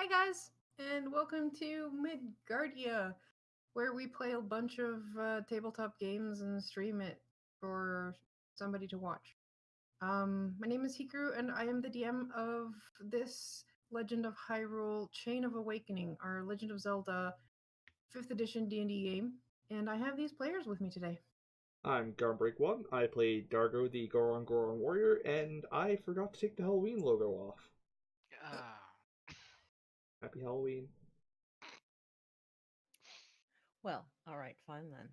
Hi guys, and welcome to Midgardia, where we play a bunch of tabletop games and stream it for somebody to watch. My name is Hikaru, and I am the DM of this Legend of Hyrule Chain of Awakening, our Legend of Zelda 5th edition D&D game, and I have these players with me today. I'm Gunbreak1. I play Dargo, the Goron Goron warrior, and I forgot to take the Halloween logo off. Happy Halloween. Well, alright, fine then.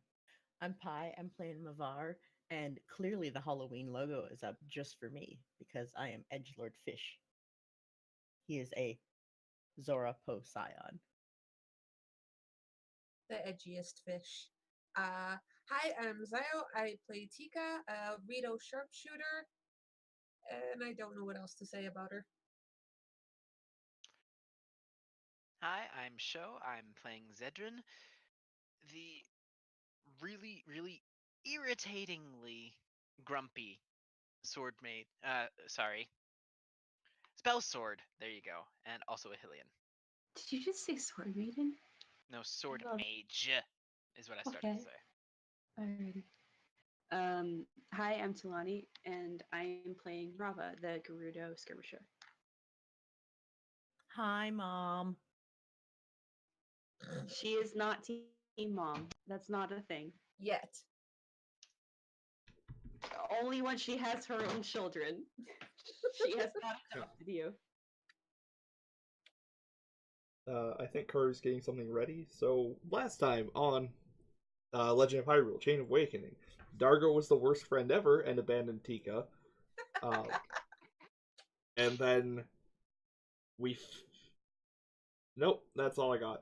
I'm Pi, I'm playing Mavar, and clearly the Halloween logo is up just for me, because I am Edgelord Fish. He is a Zora Po Scion. The edgiest fish. Hi, I'm Zio. I play Tika, a Rito sharpshooter, and I don't know what else to say about her. Hi, I'm Sho. I'm playing Zedrin, the really irritatingly grumpy sword mate. Spell sword. There you go, and also a Hylian. Did you just say sword maiden? No, sword love- mage is what I started to say. Alrighty. Hi, I'm Tulani, and I am playing Rava, the Gerudo skirmisher. Hi, Mom. She is not team mom. That's not a thing. Yet. Only when she has her own children. She has not adopted you. I think Karu's getting something ready. So, last time on Legend of Hyrule Chain of Awakening, Dargo was the worst friend ever and abandoned Tika. And then Nope, that's all I got.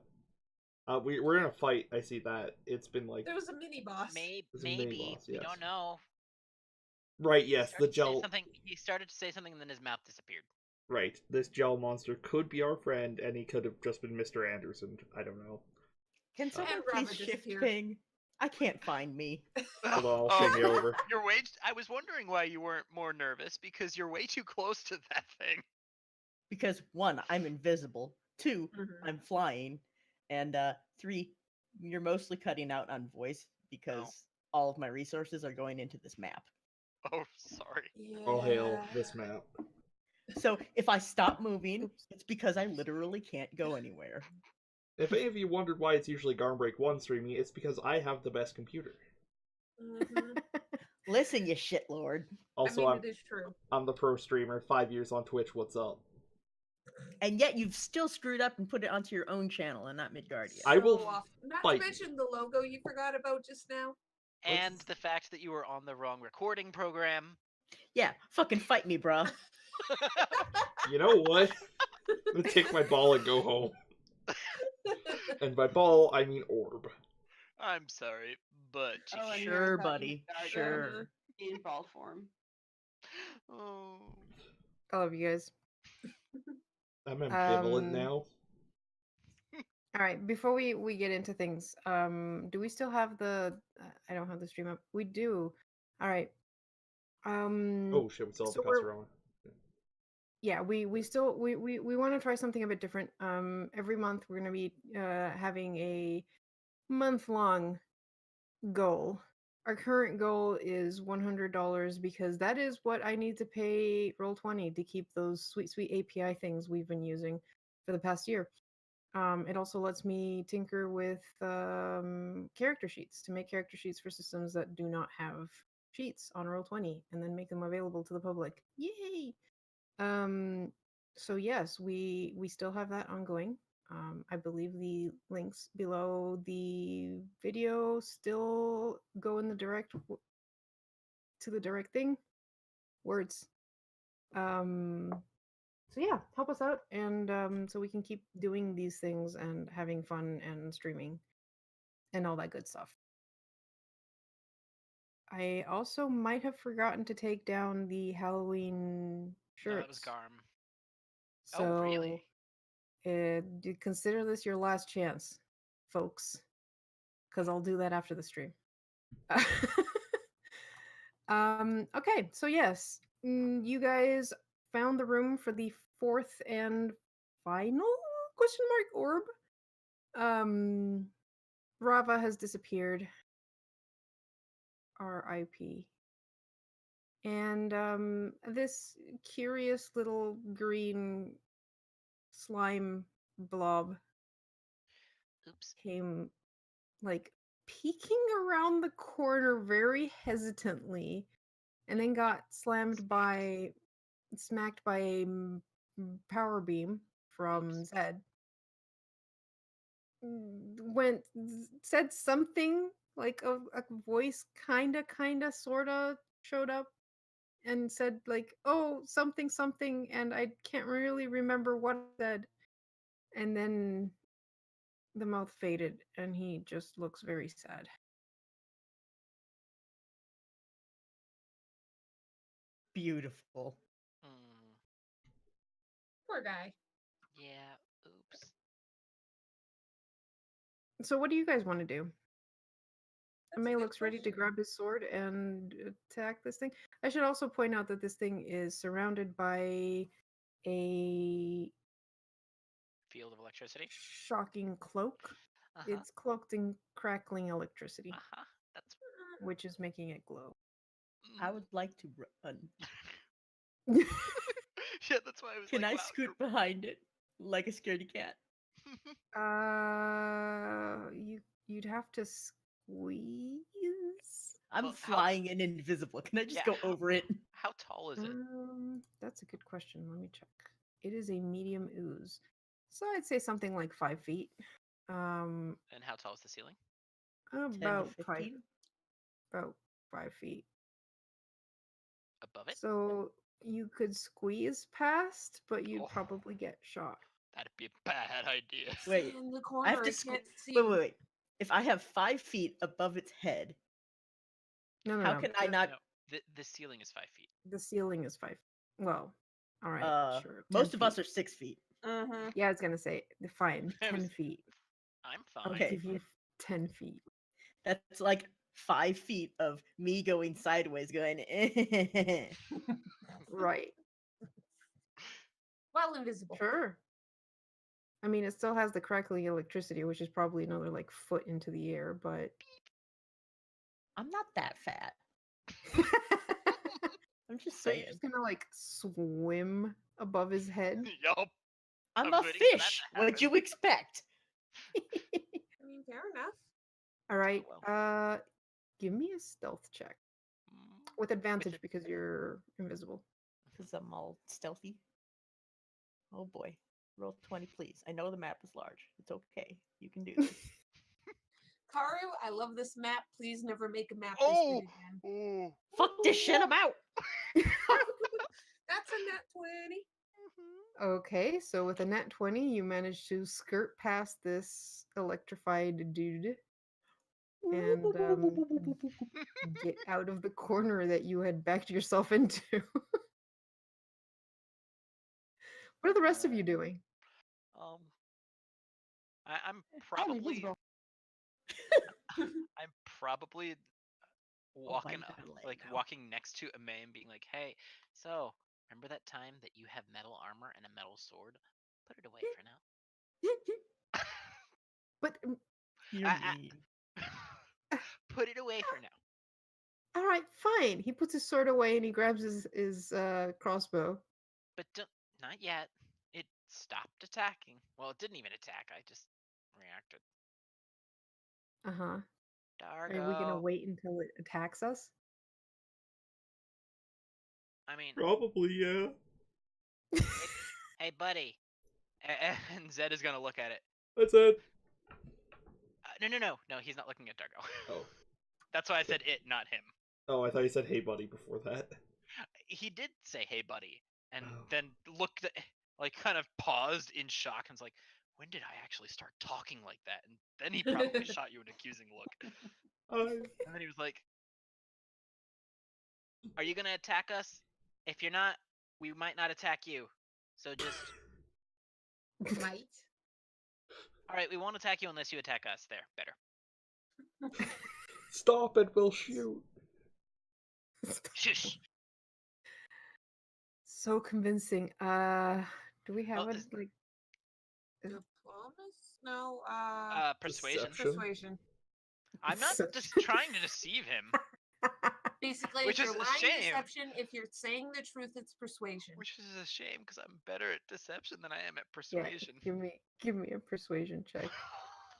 We're in a fight. I see that. It's been like... There was a mini boss. Maybe. boss, We yes. don't know. Right, yes, the gel... He started to say something and then his mouth disappeared. Right, this gel monster could be our friend, and he could have just been Mr. Anderson. I don't know. Can someone And please Rava shift disappeared. ping? I can't find me. Hold on, I'll shake you over. You're way. I was wondering why you weren't more nervous because you're way too close to that thing. Because 1, I'm invisible. 2, I'm flying. And 3, you're mostly cutting out on voice because all of my resources are going into this map. Oh, sorry. Yeah. All hail this map. So if I stop moving, it's because I literally can't go anywhere. If any of you wondered why it's usually Garnbreak1 streaming, it's because I have the best computer. Listen, you shitlord. Also, it is true. I'm the pro streamer, 5 years on Twitch, what's up? And yet you've still screwed up and put it onto your own channel and not Midgardia. I will Not fight to mention the logo you forgot about just now. And the fact that you were on the wrong recording program. Yeah, fucking fight me, bruh. You know what? I'm gonna take my ball and go home. And by ball, I mean orb. I'm sorry, but Sure, buddy. Sure. In ball form. Oh. I love you guys. I'm ambivalent now. All right, before we get into things, do we still have the? I don't have the stream up. We do. All right. Oh shit, we still have so the customer on. Yeah, we still we want to try something a bit different. Every month we're gonna be having a month-long goal. Our current goal is $100 because that is what I need to pay Roll20 to keep those sweet API things we've been using for the past year. It also lets me tinker with character sheets to make character sheets for systems that do not have sheets on Roll20 and then make them available to the public. Yay! So yes, we still have that ongoing. I believe the links below the video still go in the direct to the direct thing. Words. So yeah, help us out, and so we can keep doing these things and having fun and streaming and all that good stuff. I also might have forgotten to take down the Halloween shirts. No, that was Garm. So, oh, really? Consider this your last chance, folks, because I'll do that after the stream. Okay, so yes, you guys found the room for the 4th and final Question mark orb. Rava has disappeared. R.I.P. And this curious little green slime blob Oops. came like peeking around the corner very hesitantly and then got smacked by a power beam from Oops. Zed. Said something like a voice kinda sorta showed up and said like, oh, something something, and I can't really remember what it said. And then the mouth faded and he just looks very sad. Beautiful. Mm, Poor guy. yeah. Oops. So what do you guys want to do? That's a May good looks ready to question. grab his sword and attack this thing. I should also point out that this thing is surrounded by a Field of electricity. shocking cloak. Uh-huh. It's cloaked in crackling electricity, Uh-huh. That's which is making it glow. I would like to run. Yeah, that's why I was Can like, I wow, scoot behind it like a scaredy cat? You'd have to squeeze. I'm Well, flying and invisible. Can I just Yeah, go over it? how tall is it? That's a good question. Let me check. It is a medium ooze, so I'd say something like 5 feet. And how tall is the ceiling? 10 to About 15? about 5 feet. Above it? So you could squeeze past, but you'd Oh. probably get shot. That'd be a bad idea. Wait, In the I corner, have I, to can't see. wait. If I have 5 feet above its head, No, how can I not? No, the ceiling is 5 feet. The ceiling is 5. Well, all right, sure. 10 Most of us feet. are 6 feet. Mm-hmm. Yeah, I was gonna say fine. I 10 was- feet. I'm I'll fine. Okay. give you 10 feet. That's like 5 feet of me going sideways, going. Right. Well, invisible. Sure. I mean, it still has the crackling electricity, which is probably another like foot into the air, but I'm not that fat. I'm just so you're saying. just gonna like swim above his head. Yup. I'm I'm a waiting for that fish. to What'd happen. you expect? I mean, fair enough. All right. Well. Give me a stealth check Mm, with advantage it- because you're invisible. Because I'm all stealthy. Oh boy. Roll 20, please. I know the map is large. It's okay. You can do this. Karu, I love this map. Please never make a map Oh! this big again. Oh! Fuck this shit, I'm out! That's a nat 20. Okay, so with a nat 20, you manage to skirt past this electrified dude and get out of the corner that you had backed yourself into. What are the rest of you doing? I'm I'm probably invisible. I'm probably walking my battle leg like now. walking next to Ame and being like, "Hey, so remember that time that you have metal armor and a metal sword? Put it away for now." But You're I- mean. Put it away for now. all right, fine. He puts his sword away and he grabs his crossbow. But not yet. It stopped attacking. Well, it didn't even attack. I just reacted. Uh-huh. Dargo. Are we gonna wait until it attacks us? I mean, Probably, yeah. hey, buddy. And Zed is gonna look at it. That's it. No. He's not looking at Dargo. Oh. That's why I said it, not him. Oh, I thought you said "Hey, buddy" before that. He did say, "Hey, buddy," and Oh. then looked, like, kind of paused in shock and was like, "When did I actually start talking like that?" And then he probably shot you an accusing look. And then he was like, "Are you gonna attack us? If you're not, we might not attack you. So just, Might. all right, we won't attack you unless you attack us. There, better. Stop it, we'll shoot. Shush." So convincing. Do we have Well, a like Diplomacy? No, Persuasion. Deception. persuasion. I'm not So- just trying to deceive him, Basically, Which if is you're a lying, shame. deception. If you're saying the truth, it's persuasion. which is a shame because I'm better at deception than I am at Yeah, persuasion. give me a persuasion check.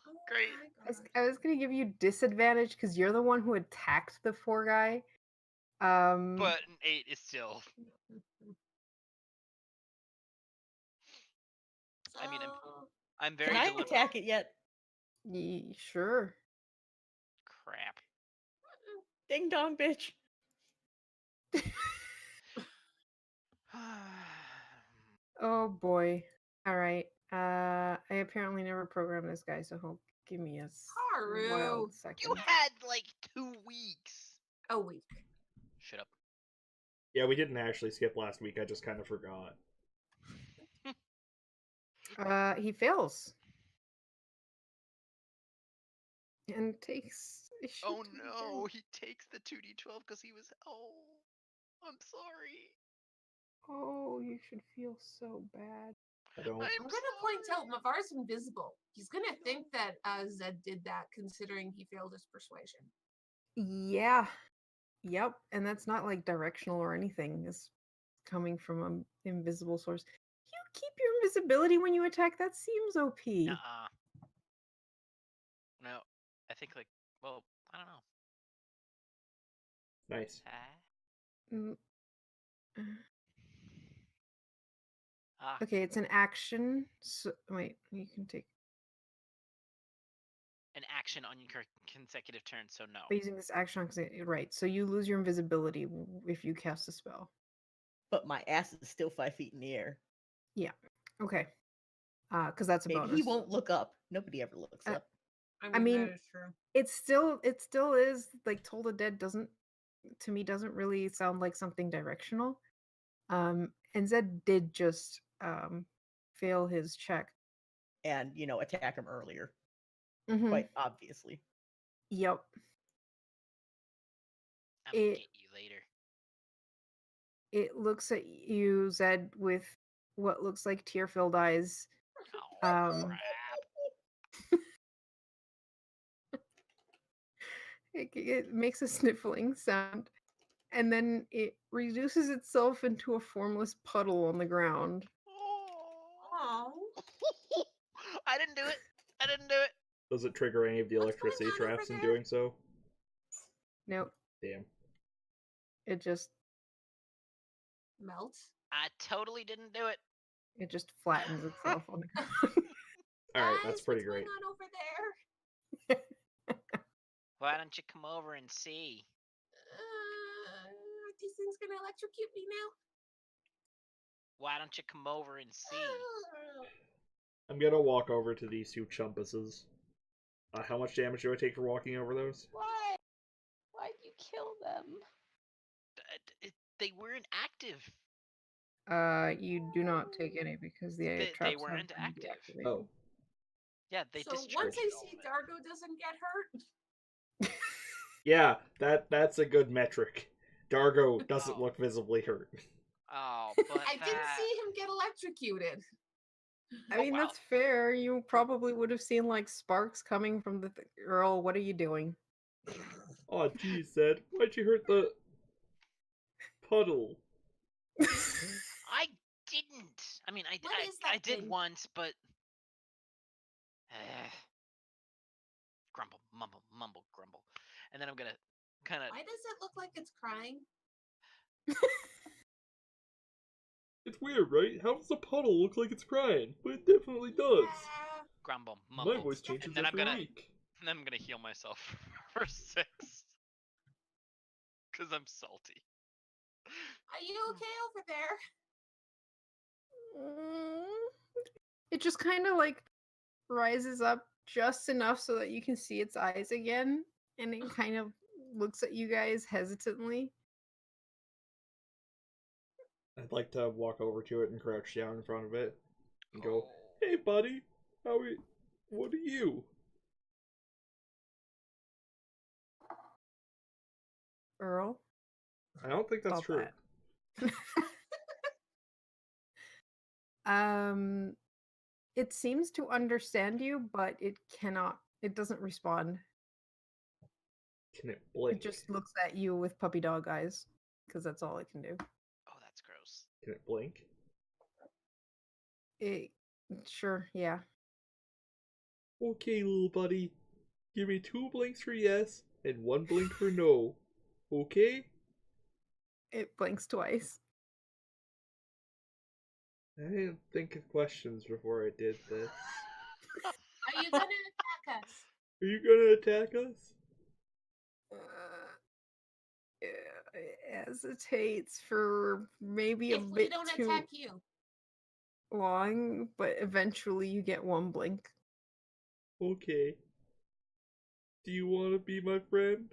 Oh Great. my God. I was gonna give you disadvantage because you're the one who attacked the 4 guy. But an 8 is still. I mean, So, I'm very Can I deliberate. attack it yet? Sure. Crap. Ding dong, bitch. Oh boy. All right. I apparently never programmed this guy, so he'll give me a Haru. wild You second. had like 2 weeks. a week. Shut up. Yeah, we didn't actually skip last week. I just kind of forgot. He fails. And takes a shit Oh ton of no, damage. he takes the 2d12 because he was. Oh, I'm sorry. Oh, you should feel so bad. I don't. I'm I'm gonna point out Mavar's invisible. He's gonna think that Zed did that, considering he failed his persuasion. Yeah. Yep. And that's not like directional or anything. It's coming from an invisible source. You keep your invisibility when you attack. That seems OP. Nuh-uh. No, I think like. Well, I don't know. Nice. Mm, Ah, Okay, it's an action. So wait, you can take an action on your consecutive turn, so no. by using this action on right. So you lose your invisibility if you cast a spell. But my ass is still 5 feet in the air. Okay. Because that's a Maybe bonus. he won't look up. Nobody ever looks Uh, up. I mean, that is true. it still is like Toll the Dead doesn't really sound like something directional. And Zed did just fail his check. And, attack him earlier. Mhm. Quite obviously. Yep. I'm gonna It- get you later. It looks at you, Zed, with what looks like tear-filled eyes. Oh, Um, crap. It makes a sniffling sound, and then it reduces itself into a formless puddle on the ground. Oh. Oh, I didn't do it. I didn't do it. Does it trigger any of the What's going electricity on over traps in there? doing so? Nope. Damn. It just melt. I totally didn't do it. flattens itself on the ground. Alright, that's Guys, pretty what's great. going on over there? Why don't you come over and see? Are these things gonna electrocute me now? Why don't you come over and see? I'm gonna walk over to these 2 chumpuses. How much damage do I take for walking over those? Why? Why'd you kill them? They weren't active. You do not take any because the They traps weren't have been active. deactivated. Oh. Yeah, they So discharged. once I all see of it. Dargo doesn't get hurt, Yeah, that's a good metric. Dargo doesn't Oh. look visibly hurt. Oh, but I didn't see him get electrocuted. I Oh, mean, wow. that's fair. You probably would have seen like sparks coming from the Earl. What are you doing? Oh, geez, Zed. Why'd you hurt the puddle? I didn't. I mean, I What is that did thing? once, but grumble, mumble, mumble, grumble, and then I'm gonna kind of. Why does it look like it's crying? It's weird, right? How does a puddle look like it's crying? But it definitely does. Yeah. Grumble, My mumble, voice changes and then every I'm gonna, week. and then I'm gonna heal myself for 6, because I'm salty. Are you okay over there? It just kind of like rises up just enough so that you can see its eyes again, and it kind of looks at you guys hesitantly. I'd like to walk over to it and crouch down in front of it and go, Oh. "Hey, buddy, what are you?" Earl, I don't think that's Stop true. that. It seems to understand you, but it cannot. It doesn't respond. Can it blink? It just looks at you with puppy dog eyes, because that's all it can do. Oh, that's gross. Can it blink? It, sure, yeah. Okay, little buddy. Give me 2 blinks for yes and 1 blink for no. Okay? It blinks twice. I didn't think of questions before I did this. Are you gonna attack us? Are you gonna attack us? It hesitates for maybe a If we bit don't too attack you. long, but eventually you get 1 blink. Okay. Do you want to be my friend?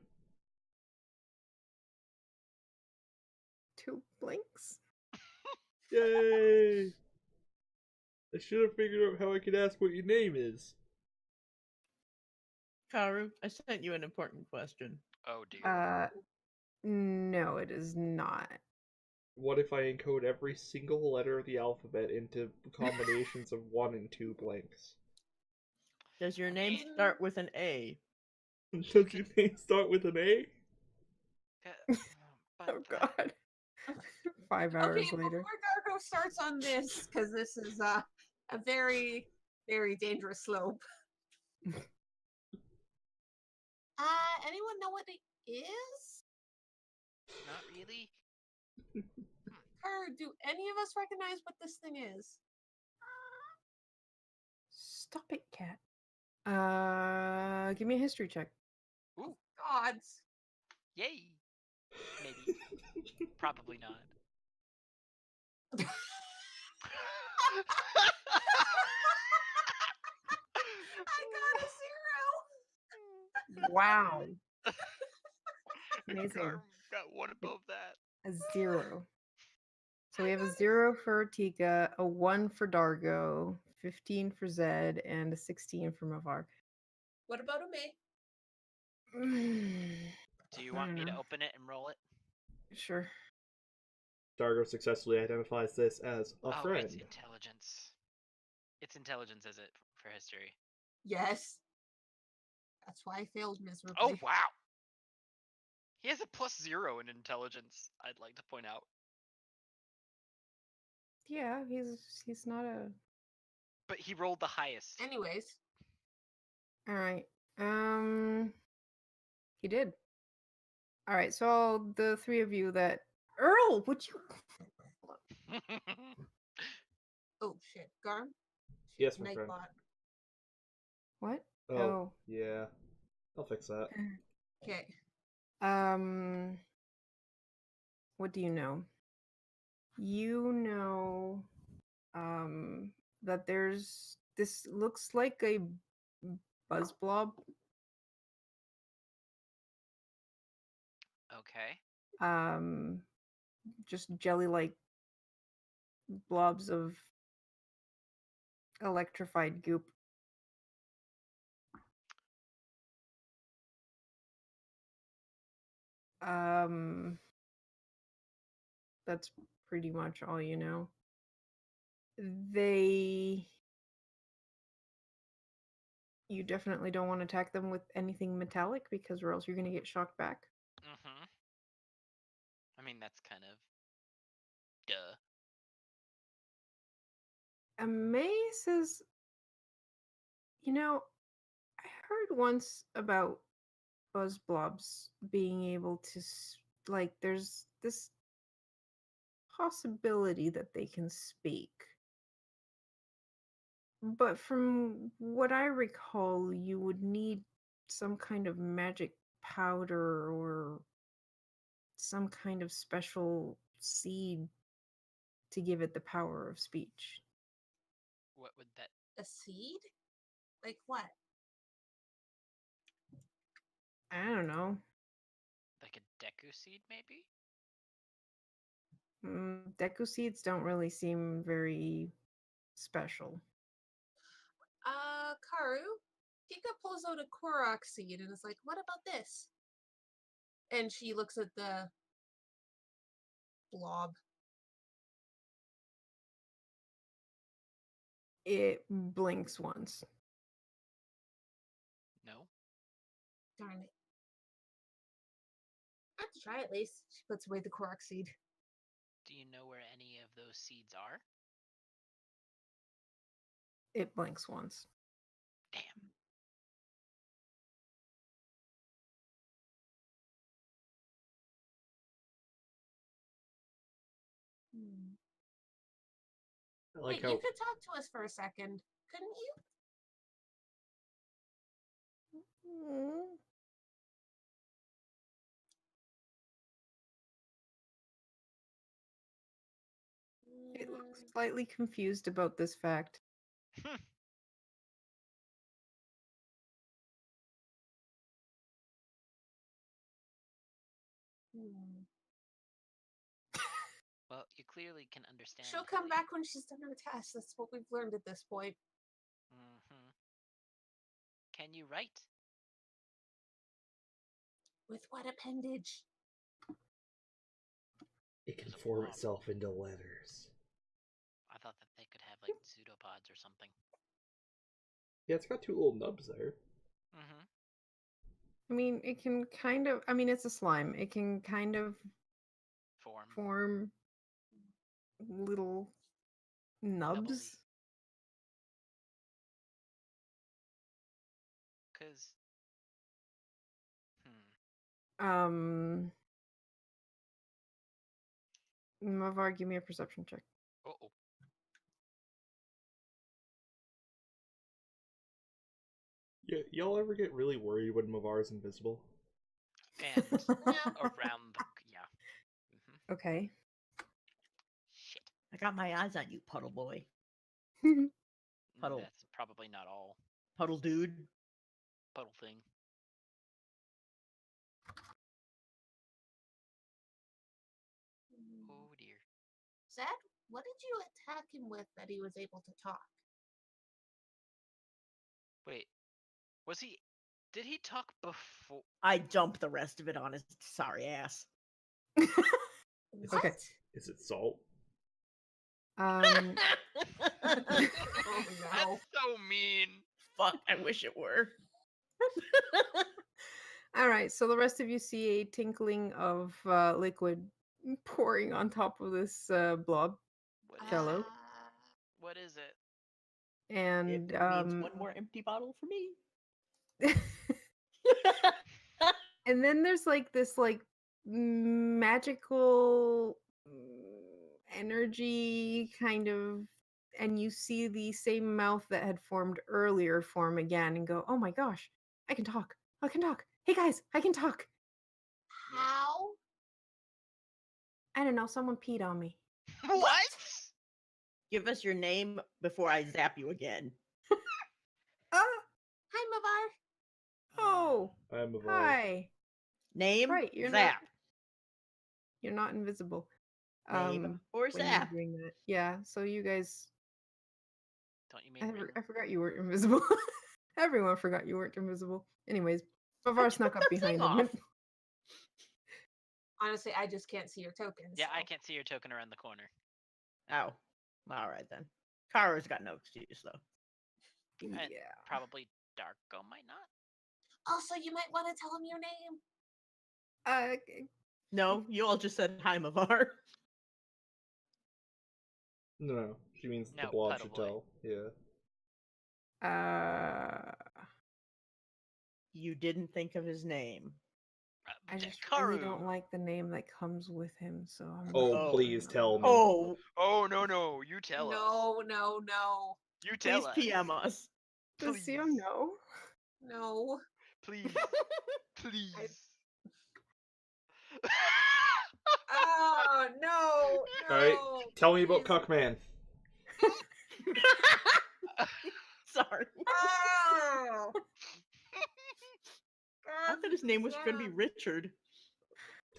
2 blinks? Yay! I should have figured out how I could ask what your name is. Karu, I sent you an important question. Oh dear. No, it is not. What if I encode every single letter of the alphabet into combinations of 1 and 2 blanks? Does your name start with an A? Does your name start with an A? But Oh god. 5 hours Okay, later. before Darko starts on this, because this is a very, very dangerous slope. Anyone know what it is? Not really. Or do any of us recognize what this thing is? Stop it, cat. Give me a history check. Ooh, Gods. yay. Maybe. Probably not. I got a 0. Wow. Amazing. Carm got 1 above that. A 0. So we have a 0 for Tika, a 1 for Dargo, 15 for Zed, and a 16 for Mavar. What about a me? Do you want me to open it and roll it? Sure. Dargo successfully identifies this as a Oh, friend. it's intelligence. It's intelligence, is it, for history? Yes. That's why I failed miserably. Oh, wow. He has a +0 in intelligence, I'd like to point out. Yeah, he's not a. But he rolled the highest. Anyways. All right. He did. All right. So all the 3 of you that Earl, would you? Oh shit. Garm? Yes, my friend. Nightbot. What? Oh, yeah. I'll fix that. Okay. What do you know? You know, that there's this looks like a buzz blob. Okay. Just jelly-like blobs of electrified goop. That's pretty much all you know. You definitely don't want to attack them with anything metallic because or else you're going to get shocked back. Mm-hmm. I mean, that's kind of... duh. May says, you know, I heard once about buzz blobs being able to, like, there's this possibility that they can speak. But from what I recall, you would need some kind of magic powder or some kind of special seed to give it the power of speech. What would that... A seed? Like what? I don't know. like a Deku seed, maybe? Deku seeds don't really seem very special. Karu, Tika pulls out a Korok seed and is like, what about this? And she looks at the blob. It blinks once. No. Darn it. I have to try at least. She puts away the Korok seed. Do you know where any of those seeds are? It blinks once. Damn. I like Wait, how you could talk to us for a second, couldn't you? Mm. It looks slightly confused about this fact. Hmm. Well, you clearly can understand. She'll come back when she's done her test. That's what we've learned at this point. Mm-hmm. Can you write? With what appendage? it can There's a form blob. itself into letters. I thought that they could have like pseudopods or something. Yeah, it's got two little nubs there. Mm-hmm. I mean, it can kind of. I mean, it's a slime. It can kind of form little nubs. Because. Mavar, give me a perception check. Uh-oh. Yeah, y'all ever get really worried when Mavar's invisible? And around the. Yeah. Mm-hmm. Okay. Shit. I got my eyes on you, puddle boy. Puddle. That's probably not all. Puddle dude. Puddle thing. Oh dear. Zed, what did you attack him with that he was able to talk? Wait. Was he. Did he talk before? I dumped the rest of it on his sorry ass. What? Okay. Is it salt? Oh no. That's so mean. Fuck, I wish it were. All right, so the rest of you see a tinkling of liquid pouring on top of this blob What is fellow, it? What is it? and It means one more empty bottle for me. and then there's like this like magical energy kind of, and you see the same mouth that had formed earlier form again and go, oh my gosh, I can talk, I can talk, hey guys, I can talk. How? I don't know, someone peed on me. What? Give us your name before I zap you again. Ah, Hi, Mavar. oh, I'm Mavar. hi. Name, Right, you're zap. You're not invisible. Name or when you're zap. doing that. Yeah, so you guys, Don't you mean ring? I forgot you weren't invisible. Everyone forgot you weren't invisible. Anyways, Bavar snuck up behind him. Honestly, I just can't see your tokens. Yeah, I so- can't see your token around the corner. Oh. Alright then. Kara's got no excuse though. And Yeah. probably Darko might not. Also, you might want to tell him your name. No, you all just said hi, Mavar. No, she means the No, blob Puddle should Boy. tell. Yeah. You didn't think of his name. I just Karu. really don't like the name that comes with him, so I'm Oh, not please gonna- tell me. Oh, Oh no! You tell us. No. You tell please us. PM us. Does Please. Sio know? No. Please. Please. Oh, no. Alright, tell me about please. Cuckman. Sorry. Oh. I thought his name was going to be Richard.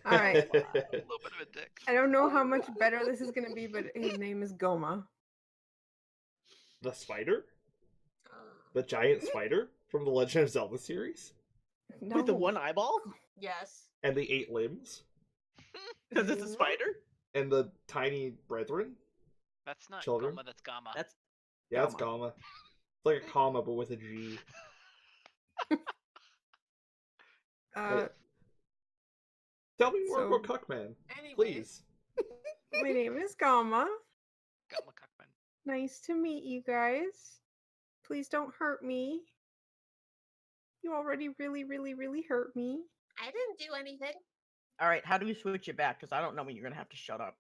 All right. A little bit of a dick. I don't know how much better this is going to be, but his name is Goma. The spider? The giant spider from the Legend of Zelda series? No. With the one eyeball? Yes. And the 8 limbs? Because it's a spider? And the tiny brethren? That's not Children? Goma, that's Gamma. That's Yeah, it's Gamma. It's like a comma, but with a G. Tell me more about Cuckman, Anyways. please. My name is Gamma. Gamma Cuckman. Nice to meet you guys. Please don't hurt me. You already really, really, really hurt me. I didn't do anything. All right, how do we switch it back? Because I don't know when you're gonna have to shut up.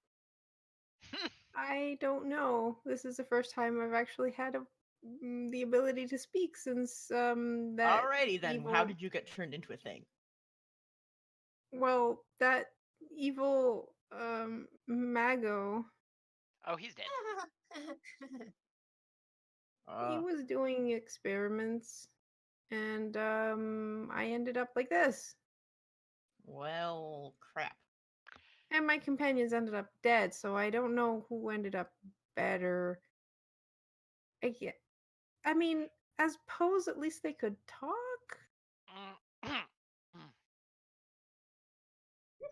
I don't know. This is the first time I've actually had the ability to speak since that. Alrighty then. evil... How did you get turned into a thing? Well, that evil Mago. Oh, he's dead. He was doing experiments, and I ended up like this. Well, crap. And my companions ended up dead, so I don't know who ended up better. I mean, as Pose, at least they could talk.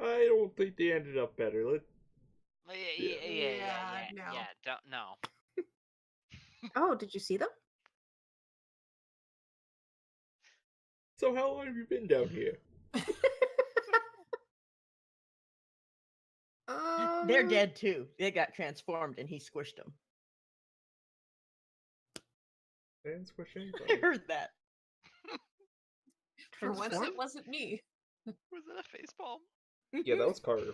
I don't think they ended up better. Yeah. Don't no. Oh, did you see them? So how long have you been down here? They're dead too. They got transformed and he squished them. I didn't squish anybody. I heard that. For once, it wasn't me. Was that a facepalm? Yeah, that was Karu.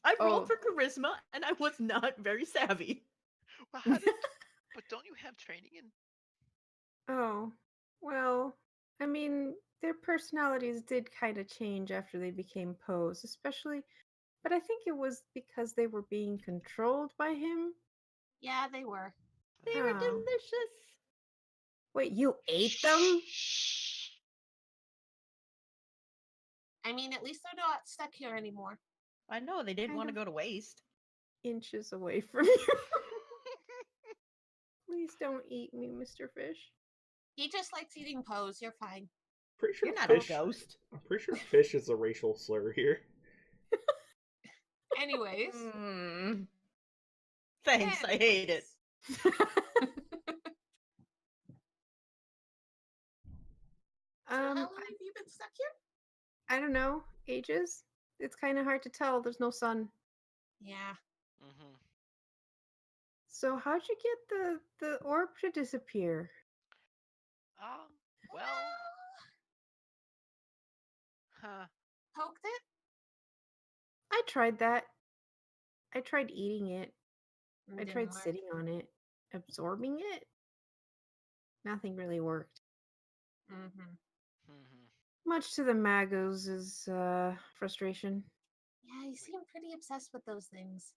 I rolled for charisma and I was not very savvy. Well, but don't you have training in? Oh, well, I mean, their personalities did kind of change after they became Pose, especially, but I think it was because they were being controlled by him. Yeah, they were. They were delicious. Wait, you ate them? I mean, at least they're not stuck here anymore. I know, they didn't want to go to waste. Inches away from you. Please don't eat me, Mr. Fish. He just likes eating Pose. You're fine. Pretty sure You're not fish, a ghost. I'm pretty sure fish is a racial slur here. Anyways. Thanks, I hate it. So how long have you been stuck here? I don't know. Ages? It's kind of hard to tell. There's no sun. Yeah. Mm-hmm. So how'd you get the orb to disappear? Well. Huh. Poked it? I tried that. I tried eating it. I Didn't tried work. sitting on it. Absorbing it? Nothing really worked. Much to the Magos' frustration. Yeah, you seem pretty obsessed with those things.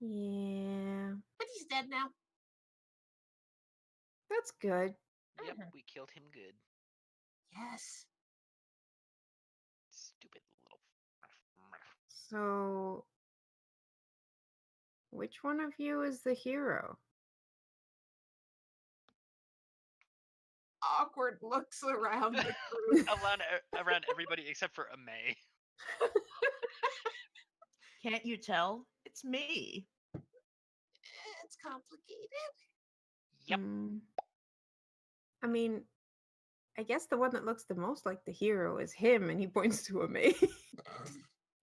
Yeah. But he's dead now. That's good. Yep, we killed him good. Yes. Stupid little. So, which one of you is the hero? Awkward looks around the group. around everybody except for May. Can't you tell? It's me. It's complicated. Yep. I mean, I guess the one that looks the most like the hero is him, and he points to a May.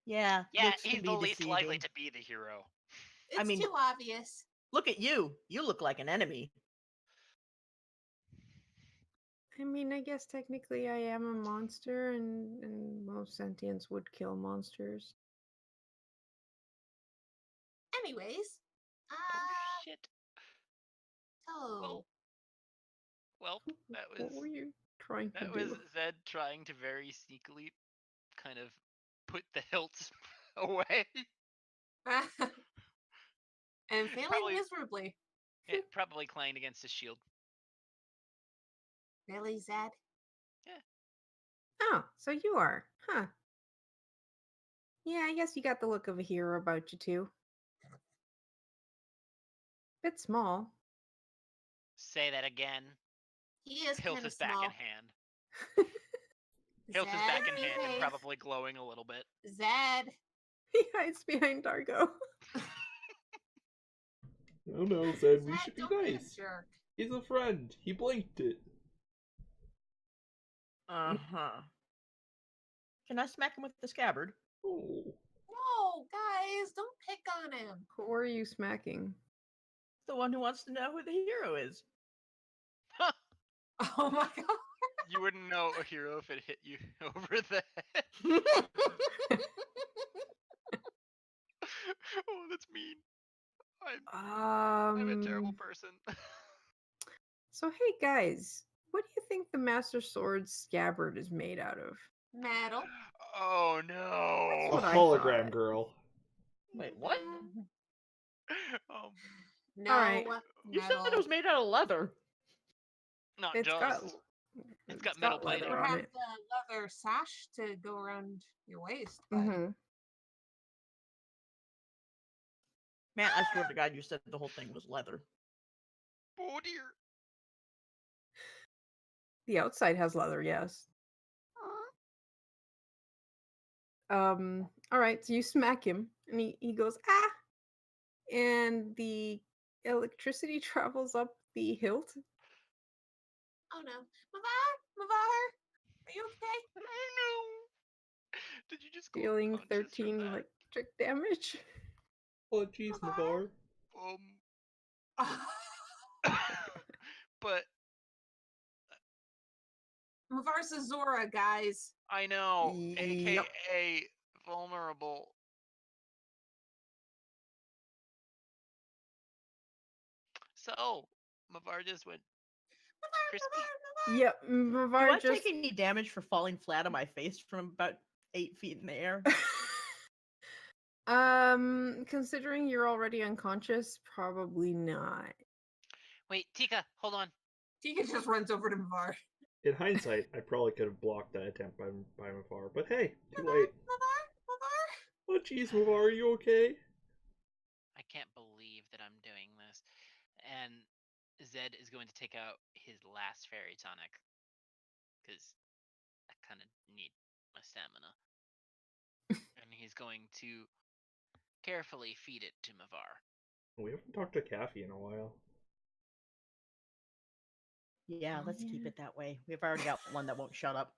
Yeah, he's the least likely to be the hero. It's too obvious. Look at you. You look like an enemy. I mean, I guess technically I am a monster, and most sentients would kill monsters. Anyways. Shit. Oh. Well, that was. What were you trying to do? That was Zed trying to very sneakily kind of put the hilts away. And failing miserably. Yeah, probably clanged against his shield. Really, Zed? Yeah. Oh, so you are, huh? Yeah, I guess you got the look of a hero about you too. Bit small. Say that again. He is Hilt kind of is back small. in hand. Hilt is back in hand and probably glowing a little bit. Zed. He hides behind Dargo. No, no, said we Zed, should be don't be a nice. jerk. He's a friend. He blinked it. Uh-huh. Can I smack him with the scabbard? Oh. No, guys, don't pick on him. Who are you smacking? The one who wants to know who the hero is. Oh my god. You wouldn't know a hero if it hit you over the head. Oh, that's mean. I'm a terrible person. So hey guys, what do you think the Master Sword's scabbard is made out of? Metal. Oh no. A what I hologram thought. girl. Wait, what? Oh, No. Alright. You Metal. said it was made out of leather. not It's just. got It's got metal plating. You leather on have it. the leather sash to go around your waist. But Mm-hmm. Man, I swear to God, you said the whole thing was leather. Oh dear. The outside has leather, yes. Alright, so you smack him and he goes, ah! And the electricity travels up the hilt. oh no. Mavar, are you okay? Oh no. Did you just go Dealing unconscious from 13 that? electric damage. Oh, jeez, Navar. But Mavar's a Zora, guys. I know, Yep. aka vulnerable. So, Mavar just went crispy. Yep, Do Mavar I just. take any damage for falling flat on my face from about 8 feet in the air? Considering you're already unconscious, probably not. Wait, Tika, hold on. Tika just runs over to Mavar. In hindsight, I probably could have blocked that attempt by Mavar, but hey, too late. Mavar? Oh, jeez, Mavar, are you okay? I can't believe that I'm doing this. And Zed is going to take out his last fairy tonic. Because I kind of need my stamina. And he's going to carefully feed it to Mavar. We haven't talked to Kathy in a while. Yeah, Oh, let's keep yeah. it that way. We've already got one that won't shut up.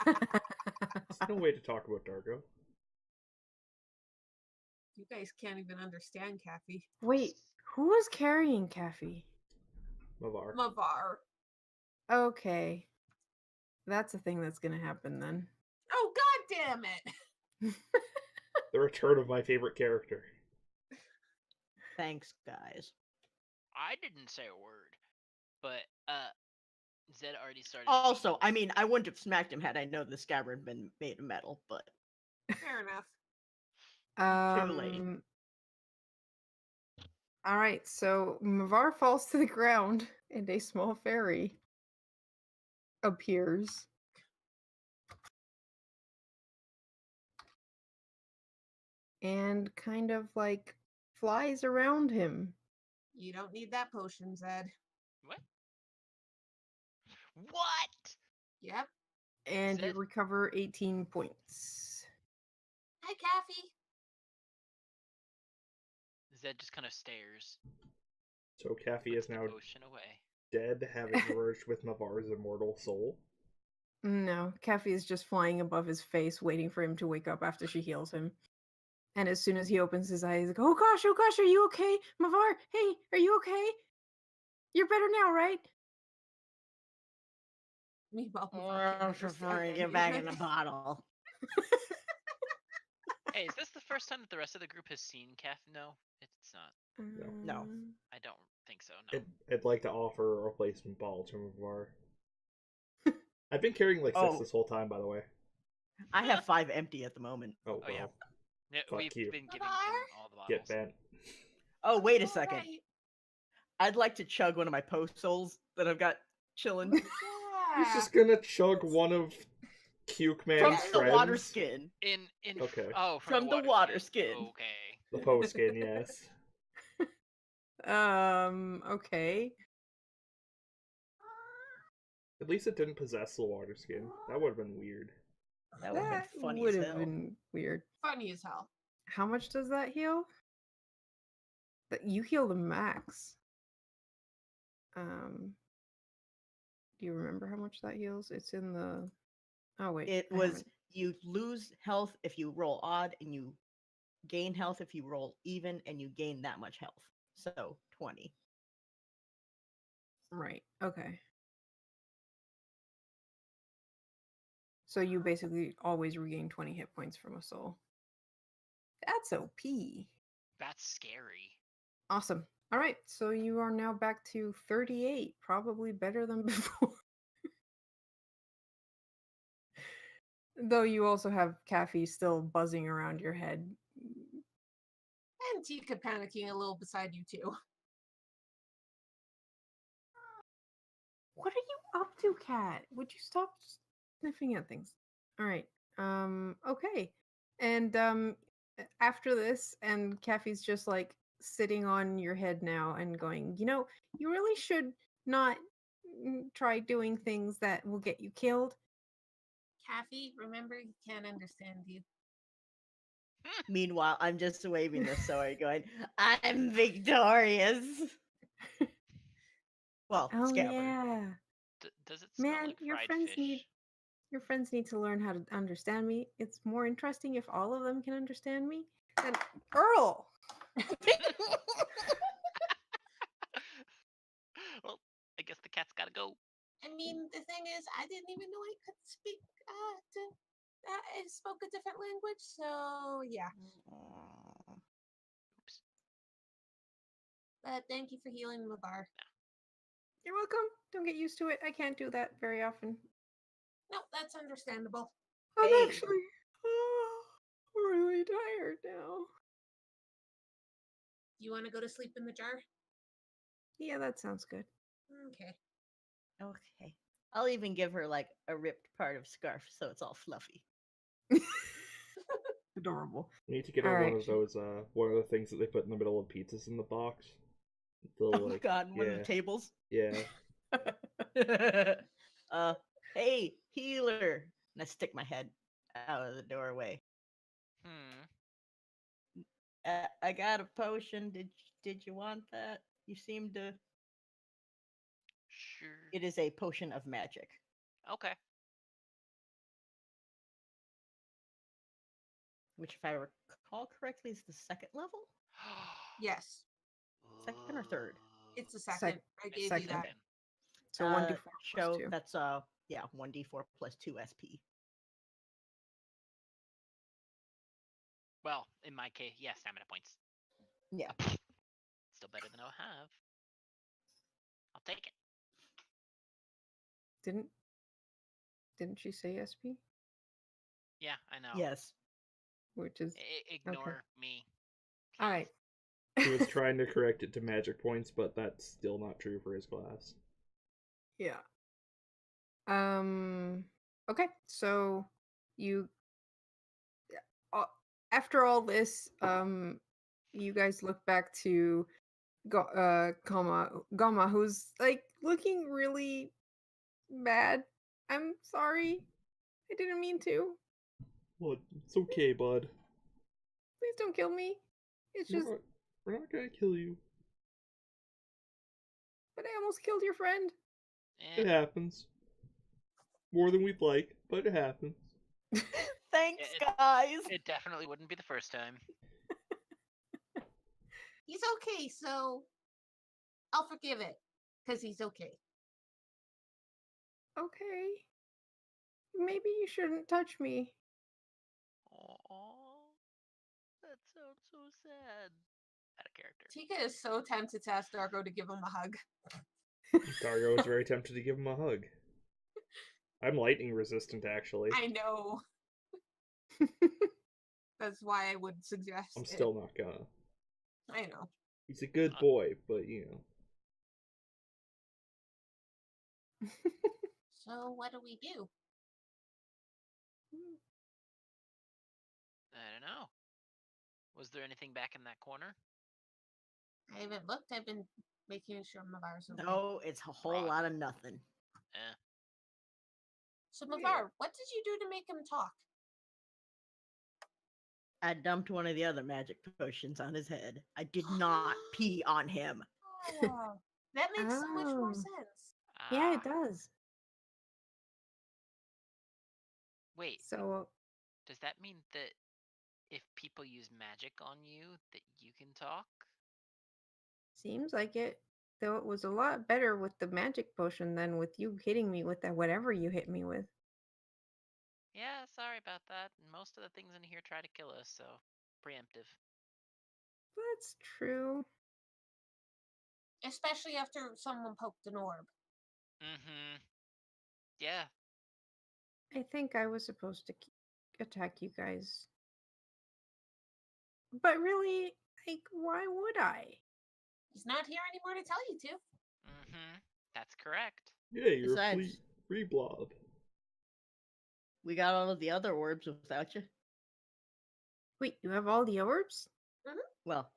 There's no way to talk about Dargo. You guys can't even understand Kathy. Wait, who was carrying Kathy? Mavar. Mavar. Okay. That's a thing that's gonna happen then. Oh, god damn it! The return of my favorite character. Thanks, guys. I didn't say a word. But, Zed already started. Also, I mean, I wouldn't have smacked him had I known the scabbard had been made of metal, but Fair enough. Too late. Alright, so Mavar falls to the ground and a small fairy appears. And kind of like flies around him. You don't need that potion, Zed. What? What? Yep. And you Zed? recover 18 points. Hi, Kathy. Zed just kind of stares. So Kathy is Puts the now potion away. dead, having merged with Mavar's immortal soul. No, Kathy is just flying above his face, waiting for him to wake up after she heals him. And as soon as he opens his eyes, he's like, oh gosh, are you okay? Mavar, hey, are you okay? You're better now, right? Meanwhile, Mavar can't understand Get any back of in the it. bottle. Hey, is this the first time that the rest of the group has seen Kath? No, it's not. No. I don't think so, no. I'd like to offer a replacement ball to Mavar. I've been carrying like 6 Oh. this whole time, by the way. I have 5 empty at the moment. Oh, Oh, yeah. well. Yeah, Fuck we've you. been giving him Mavar? all the bottles. Get bent. Oh, wait a All second. right. I'd like to chug one of my post souls that I've got chilling He's Yeah. just gonna chug one of Cuke from Man's the water friends. skin. Okay. Oh, From the water skin. Okay. The Poe skin, yes. Okay. At least it didn't possess the water skin. That would have been weird. That would have been funny would as have hell. been weird. Funny as hell. How much does that heal? You heal the max. Do you remember how much that heals? It's in the. Oh wait, It I was haven't. you lose health if you roll odd, and you gain health if you roll even, and you gain that much health. So 20. Right. Okay. So you basically always regain 20 hit points from a soul. That's OP. That's scary. Awesome. All right, so you are now back to 38, probably better than before. Though you also have Caffey still buzzing around your head. And Tika panicking a little beside you too. What are you up to, Cat? Would you stop sniffing at things? All right. Okay. And after this, and Caffey's just like sitting on your head now and going, you really should not try doing things that will get you killed. Caffey, remember he can't understand you. Meanwhile, I'm just waving the sword, going, "I'm victorious." Well, Oh Scabbard. yeah. Does it smell Man, like fried fish? your friends need to learn how to understand me. It's more interesting if all of them can understand me. And Earl. Well, I guess the cat's gotta go. I mean, the thing is, I didn't even know I could speak. I spoke a different language, so yeah. Oops. But thank you for healing Mavar. You're welcome. Don't get used to it. I can't do that very often. No, that's understandable. I'm Hey. actually really tired now. You want to go to sleep in the jar? Yeah, that sounds good. Okay. Okay. I'll even give her like a ripped part of scarf so it's all fluffy. Adorable. We need to get All her one right. of those, one of the things that they put in the middle of pizzas in the box. The, Oh my god, one of the tables. Yeah. Hey, healer. And I stick my head out of the doorway. I got a potion. Did you want that? You seem to. Sure. It is a potion of magic. Okay. Which, if I recall correctly, is the second level? Yes. Second or third? It's the second. I gave you second. that. Second. So 1d4 show plus 2. that's 1d4 plus 2 SP. Well, in my case, yes, stamina points. Yeah. Still better than I have. I'll take it. Didn't she say SP? Yeah, I know. Yes. Which is Ignore me. all right. He was trying to correct it to magic points, but that's still not true for his class. Yeah. Okay, so you after all this, you guys look back to Gama, who's like looking really bad. I'm sorry. I didn't mean to. Well, it's okay, bud. Please don't kill me. It's just We're not gonna kill you. but I almost killed your friend. It happens. More than we'd like, but it happens. Thanks, guys. It definitely wouldn't be the first time. He's okay, so I'll forgive it because he's okay. Okay. Maybe you shouldn't touch me. Aww. That sounds so sad. Out of character. Tika is so tempted to ask Dargo to give him a hug. Dargo is very tempted to give him a hug. I'm lightning resistant, actually. I know. That's why I would suggest I'm still not gonna. I know. He's a good boy, but So what do we do? I don't know. Was there anything back in that corner? I haven't looked. I've been making sure Mavar's okay. No, it's a whole lot of nothing. So Mavar, what did you do to make him talk? I dumped one of the other magic potions on his head. I did not pee on him. Oh, that makes so much more Oh. sense. Yeah, Ah, it does. wait, So does that mean that if people use magic on you, that you can talk? seems like it. Though it was a lot better with the magic potion than with you hitting me with that whatever you hit me with. Yeah, sorry about that. Most of the things in here try to kill us, so preemptive. That's true. Especially after someone poked an orb. Mm-hmm. Yeah. I think I was supposed to attack you guys. But really, like, why would I? He's not here anymore to tell you to. Mm-hmm. That's correct. Yeah, you're a Besides, free blob. we got all of the other orbs without you. Wait, you have all the orbs? Well,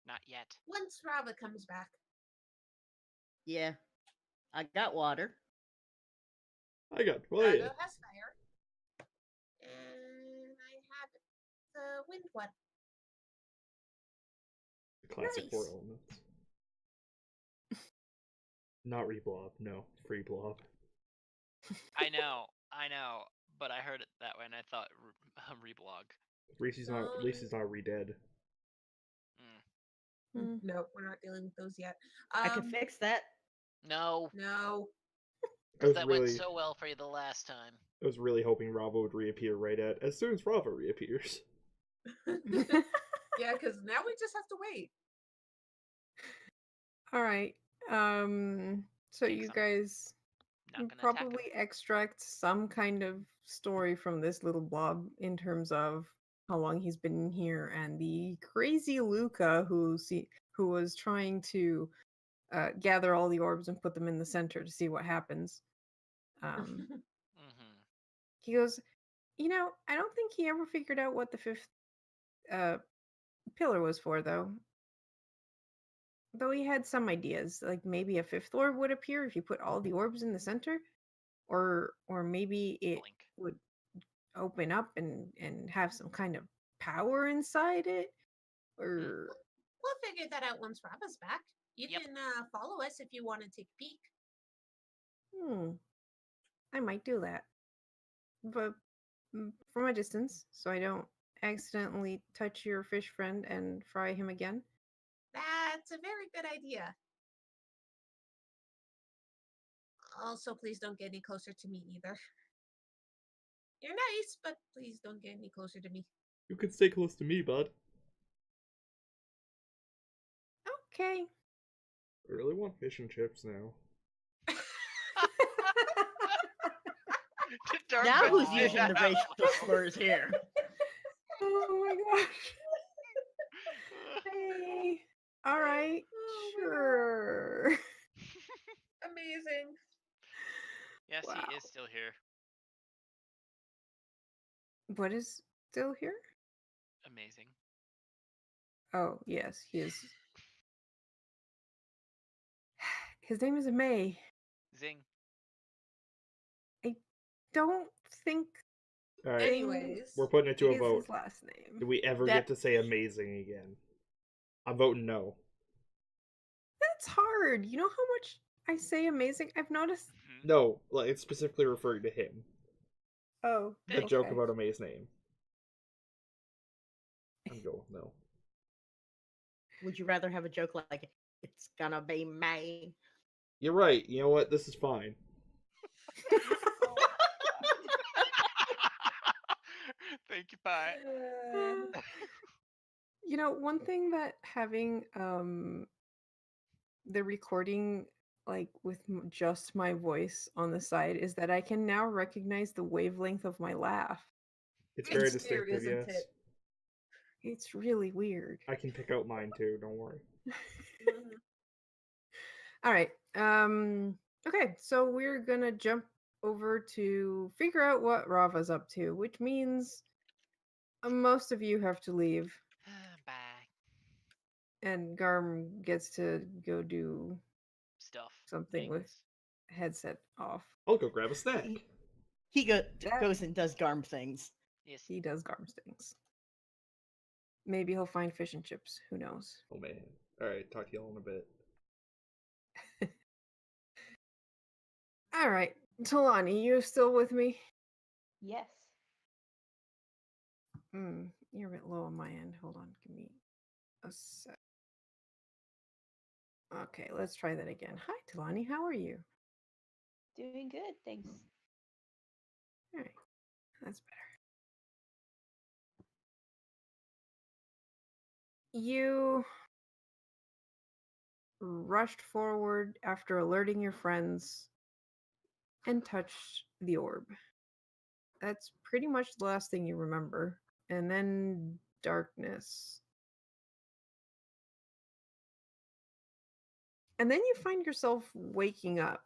Not yet. Once Rava comes back. yeah. I got water. I got Drago fire. has fire. And I have the wind one. The classic Nice. 4 elements. Not reblob, no. Free blob. I know, but I heard it that way and I thought reblog. At least he's not re-dead. Hmm. No, we're not dealing with those yet. I can fix that. No, No. I was that really, went so well for you the last time. I was really hoping Rava would reappear as soon as Rava reappears. Yeah, because now we just have to wait. All right. So Take you some. guys Not gonna attack him. probably extract some kind of story from this little blob in terms of how long he's been in here and the crazy Luca who was trying to gather all the orbs and put them in the center to see what happens. Mm-hmm. He goes, I don't think he ever figured out what the fifth pillar was for, though. Though he had some ideas, like maybe a fifth orb would appear if you put all the orbs in the center, or maybe it Blink. would open up and have some kind of power inside it, or We'll figure that out once Rava's back. You Yep. can follow us if you want to take a peek. I might do that, but from a distance, so I don't accidentally touch your fish friend and fry him again. That's a very good idea. Also, please don't get any closer to me either. You're nice, but please don't get any closer to me. You can stay close to me, bud. Okay. I really want fish and chips now. Now who's using the racial slurs here? Oh my gosh. Hey. All right. Sure. Amazing. Yes, Wow. he is still here. What is still here? Amazing. Oh, yes, he is. His name is May. Zing. I don't think All right, Anyways, we're putting it to a is vote. his last name. Do we ever That- get to say amazing again? I'm voting no. That's hard. You know how much I say amazing? I've noticed. Mm-hmm. No, like it's specifically referring to him. Oh, The joke about May's name. I'm going with no. Would you rather have a joke like "It's gonna be May"? You're right. You know what? This is fine. Thank you, Pie. One thing that having the recording like with just my voice on the side is that I can now recognize the wavelength of my laugh. It's very It's weird, distinctive, isn't yes. it? It's really weird. I can pick out mine too, don't worry. Mhm. All right. Okay, so we're gonna jump over to figure out what Rava's up to, which means most of you have to leave, Bye. and Garm gets to go do Stuff. something with Things. headset off. I'll go grab a snack. He goes and does Garm things. Yes. He does Garm things. Maybe he'll find fish and chips. Who knows? Oh man. Alright, talk to y'all in a bit. All right, Talani, you still with me? Yes. You're a bit low on my end. Hold on, give me a sec. Okay, let's try that again. Hi, Talani, how are you? Doing good, thanks. All right, that's better. You rushed forward after alerting your friends and touched the orb. That's pretty much the last thing you remember. And then darkness. And then you find yourself waking up.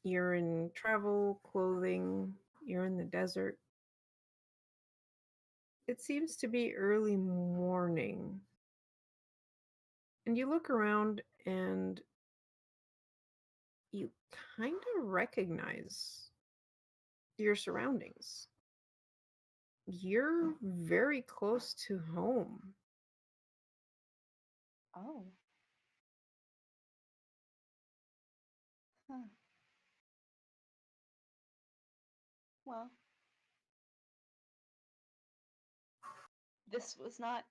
You're in travel clothing, you're in the desert. It seems to be early morning. And you look around and you kind of recognize your surroundings. You're very close to home. Oh. Huh. Well, this was not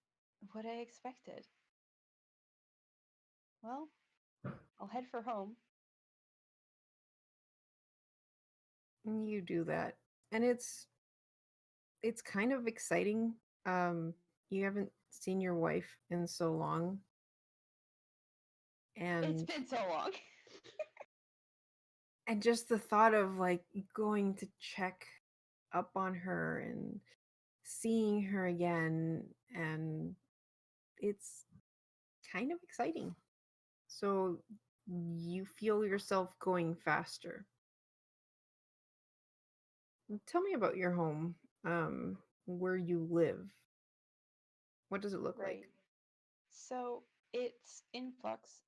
what I expected. Well, I'll head for home. You do that. And it's kind of exciting. You haven't seen your wife in so long. It's And been so long. and just the thought of like going to check up on her and seeing her again, and it's kind of exciting. So you feel yourself going faster. Tell me about your home, where you live. What does it look like? Right. So it's in flux,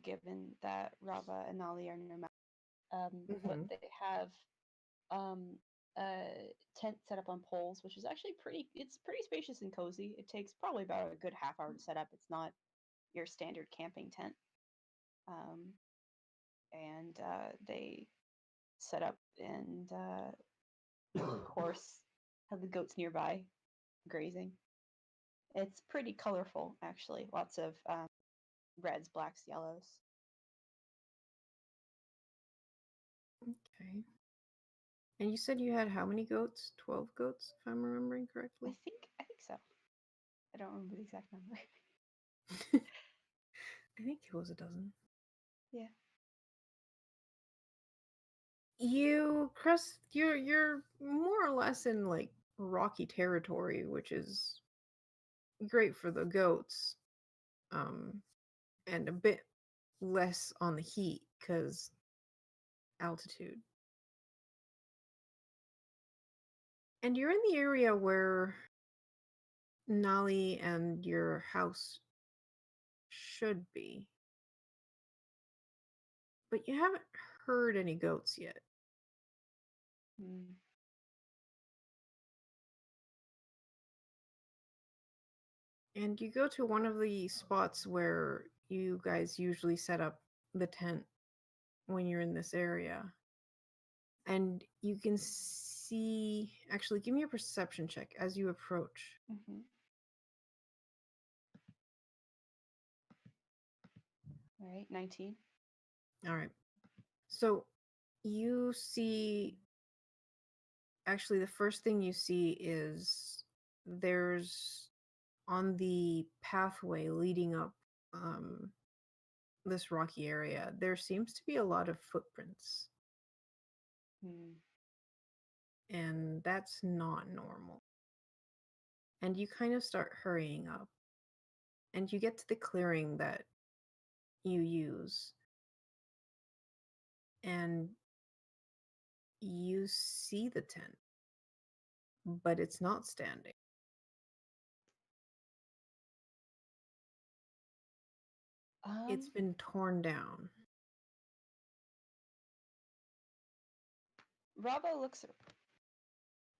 given that Rava and Nali are nomadic. But Hmm. they have um, a tent set up on poles, which is actually it's pretty spacious and cozy. It takes probably about a good half hour to set up. It's not your standard camping tent. Um, and they set up and, of course, have the goats nearby grazing. It's pretty colorful, actually. Lots of reds, blacks, yellows. Okay. And you said you had how many goats? 12 goats, if I'm remembering correctly. I think so. I don't remember the exact number. I think it was a dozen. Yeah. You're more or less in like rocky territory, which is great for the goats. And a bit less on the heat because altitude. And you're in the area where Nali and your house should be. But you haven't heard any goats yet. Mm. And you go to one of the spots where you guys usually set up the tent when you're in this area. And you can see. Actually, give me a perception check as you approach. Mm-hmm. All right, 19. All right. So you see. Actually, the first thing you see is there's on the pathway leading up this rocky area, there seems to be a lot of footprints. Mm. And that's not normal. And you kind of start hurrying up. And you get to the clearing that you use. And you see the tent, but it's not standing. It's been torn down. Rava looks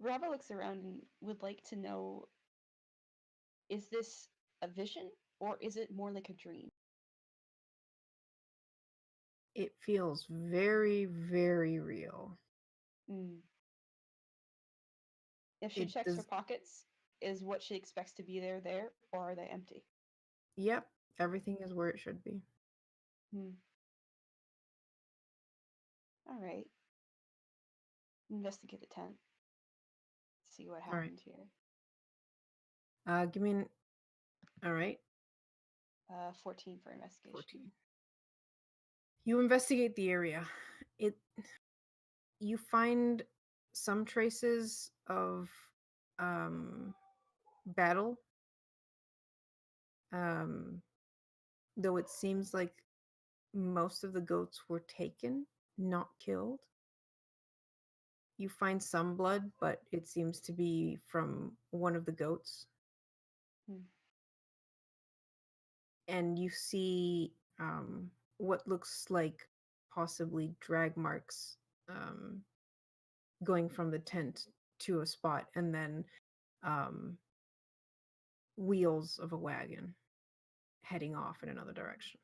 Rava looks around and would like to know Is this a vision or is it more like a dream? It feels very, very real. Mm. If she It checks her does. pockets, is what she expects to be there, or are they empty? Yep, everything is where it should be. Hmm. All right. Investigate the tent. See what All right. happened here. Give me an. All right, 14 for investigation. 14. You investigate the area. It. You find some traces of um, battle, um, though it seems like most of the goats were taken, not killed. You find some blood, but it seems to be from one of the goats. Hmm. And you see what looks like possibly drag marks um, going from the tent to a spot, and then um, wheels of a wagon heading off in another direction.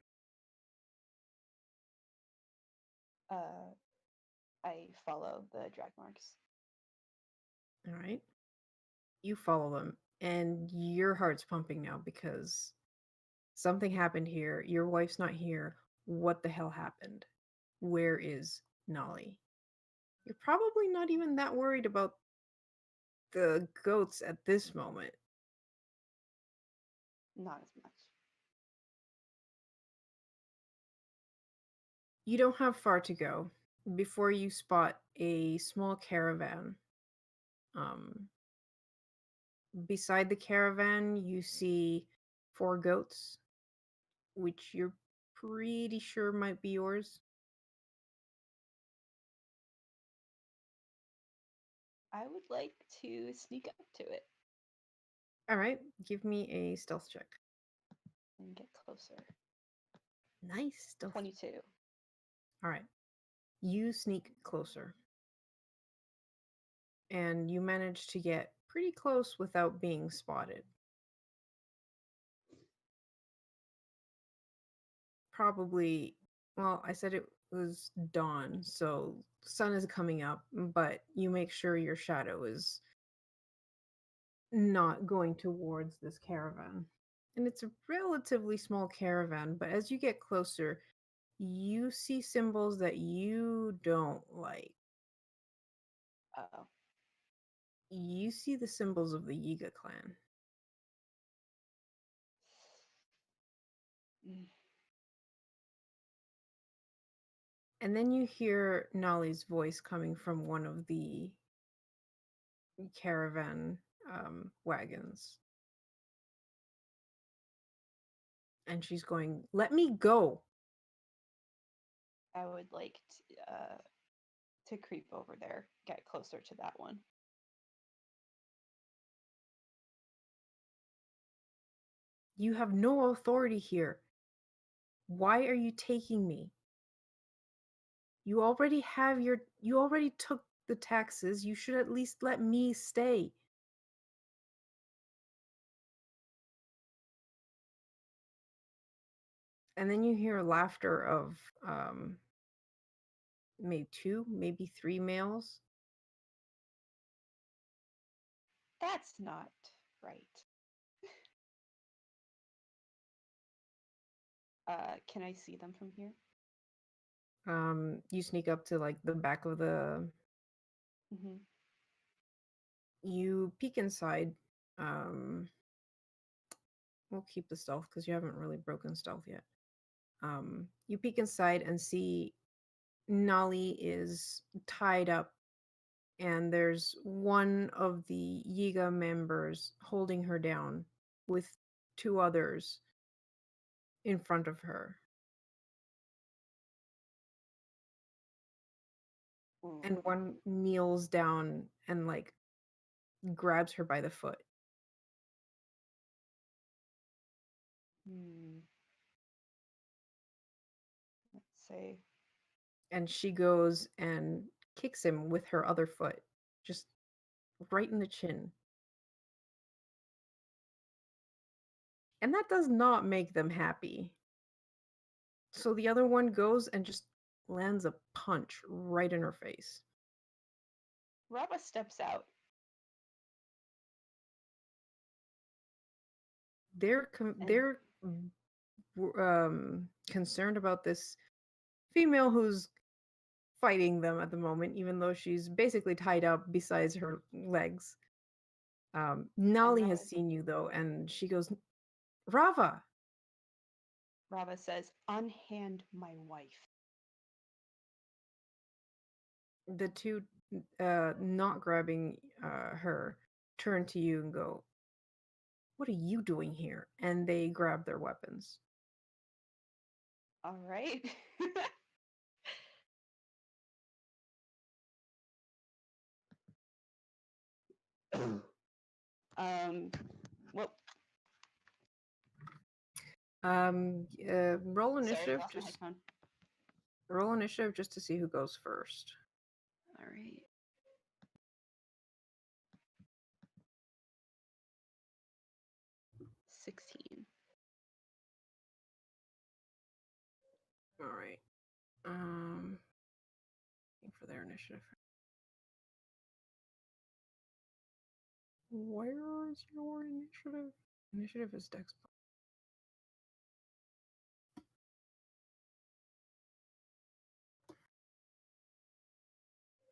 I follow the drag marks. All right. You follow them, and your heart's pumping now because something happened here. Your wife's not here. What the hell happened? Where is Nolly? You're probably not even that worried about the goats at this moment. Not as much. You don't have far to go before you spot a small caravan. Um, Beside the caravan, you see 4 goats, which you're pretty sure might be yours. I would like to sneak up to it All right, give me a stealth check. and get closer. Nice stealth. 22. All right. You sneak closer. And you manage to get pretty close without being spotted. Probably, well, I said it was dawn, so sun is coming up, but you make sure your shadow is not going towards this caravan. And it's a relatively small caravan, but as you get closer, you see symbols that you don't like. Uh-oh. You see the symbols of the Yiga clan. Mm. And then you hear Nolly's voice coming from one of the caravan wagons. And she's going, "Let me go." I would like to creep over there, get closer to that one. You have no authority here. Why are you taking me? You already took the taxes. You should at least let me stay. And then you hear laughter of maybe 2, maybe 3 males. That's not right. Can I see them from here? You sneak up to like the back of the. Mm-hmm. You peek inside. Um, we'll keep the stealth because you haven't really broken stealth yet. You peek inside and see Nolly is tied up, and there's one of the Yiga members holding her down with 2 others in front of her. And one kneels down and like grabs her by the foot. Let's say And she goes and kicks him with her other foot, just right in the chin. And that does not make them happy. So the other one goes and just lands a punch right in her face. Rava steps out. They're concerned about this female who's fighting them at the moment, even though she's basically tied up besides her legs. Nali has seen you though, and she goes, Rava. Rava says, "Unhand my wife." The two, not grabbing her, turn to you and go, "What are you doing here?" And they grab their weapons. All right. Well, Roll sorry, initiative. lost my headphone. Roll initiative just to see who goes first. All right. $16. All right. Looking for their initiative. Where is your initiative? Initiative is Dex.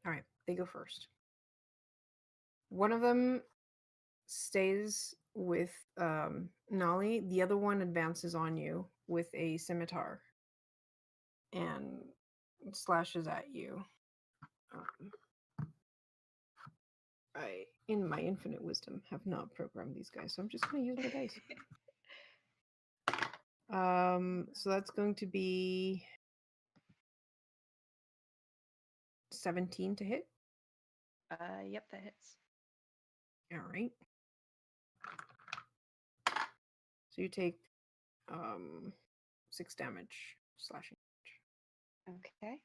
All right, they go first. One of them stays with Nolly. The other one advances on you with a scimitar and slashes at you. I, in my infinite wisdom, have not programmed these guys, so I'm just going to use my dice. So that's going to be 17 to hit. Yep, that hits. All right. So you take 6 damage, slashing damage. Okay.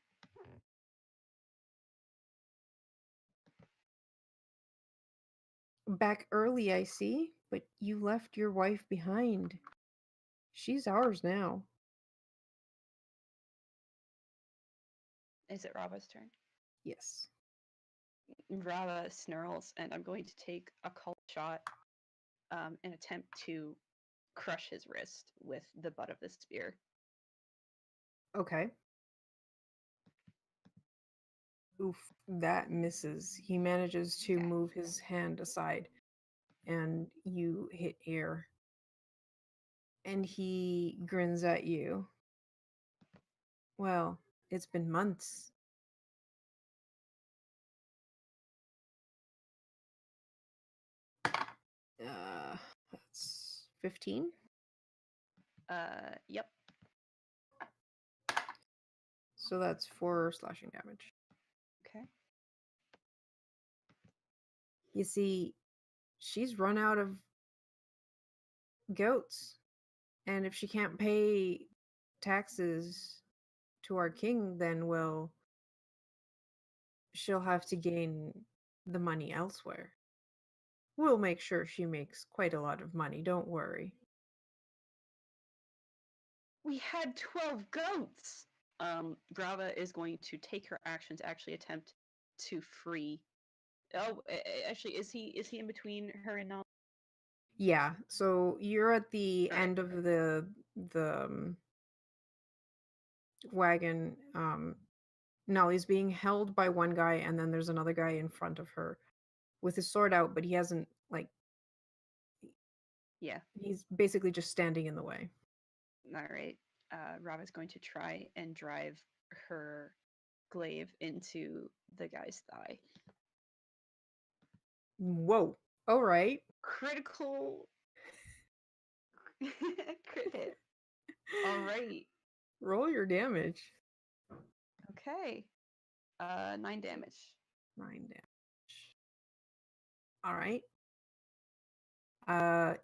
Back early, I see, but you left your wife behind. She's ours now. Is it Rava's turn? Yes. Rava snarls, and I'm going to take a cult shot and attempt to crush his wrist with the butt of the spear. Okay. Oof, that misses. He manages to Okay. move his hand aside, and you hit air. And he grins at you. Well, it's been months. That's 15. Yep. So that's 4 slashing damage. Okay. You see, she's run out of goats. And if she can't pay taxes to our king, then, well, she'll have to gain the money elsewhere. We'll make sure she makes quite a lot of money, don't worry. We had 12 goats! Brava is going to take her action to actually attempt to free. Oh, actually, is he in between her and Nala? Yeah, so you're at the Okay. end of the wagon. Nolly's being held by one guy, and then there's another guy in front of her with his sword out, but he hasn't, like... Yeah. He's basically just standing in the way. All right. Rava's going to try and drive her glaive into the guy's thigh. Whoa. All right. Critical. Crit hit. All right. Roll your damage. Okay. 9 damage. 9 damage. All right.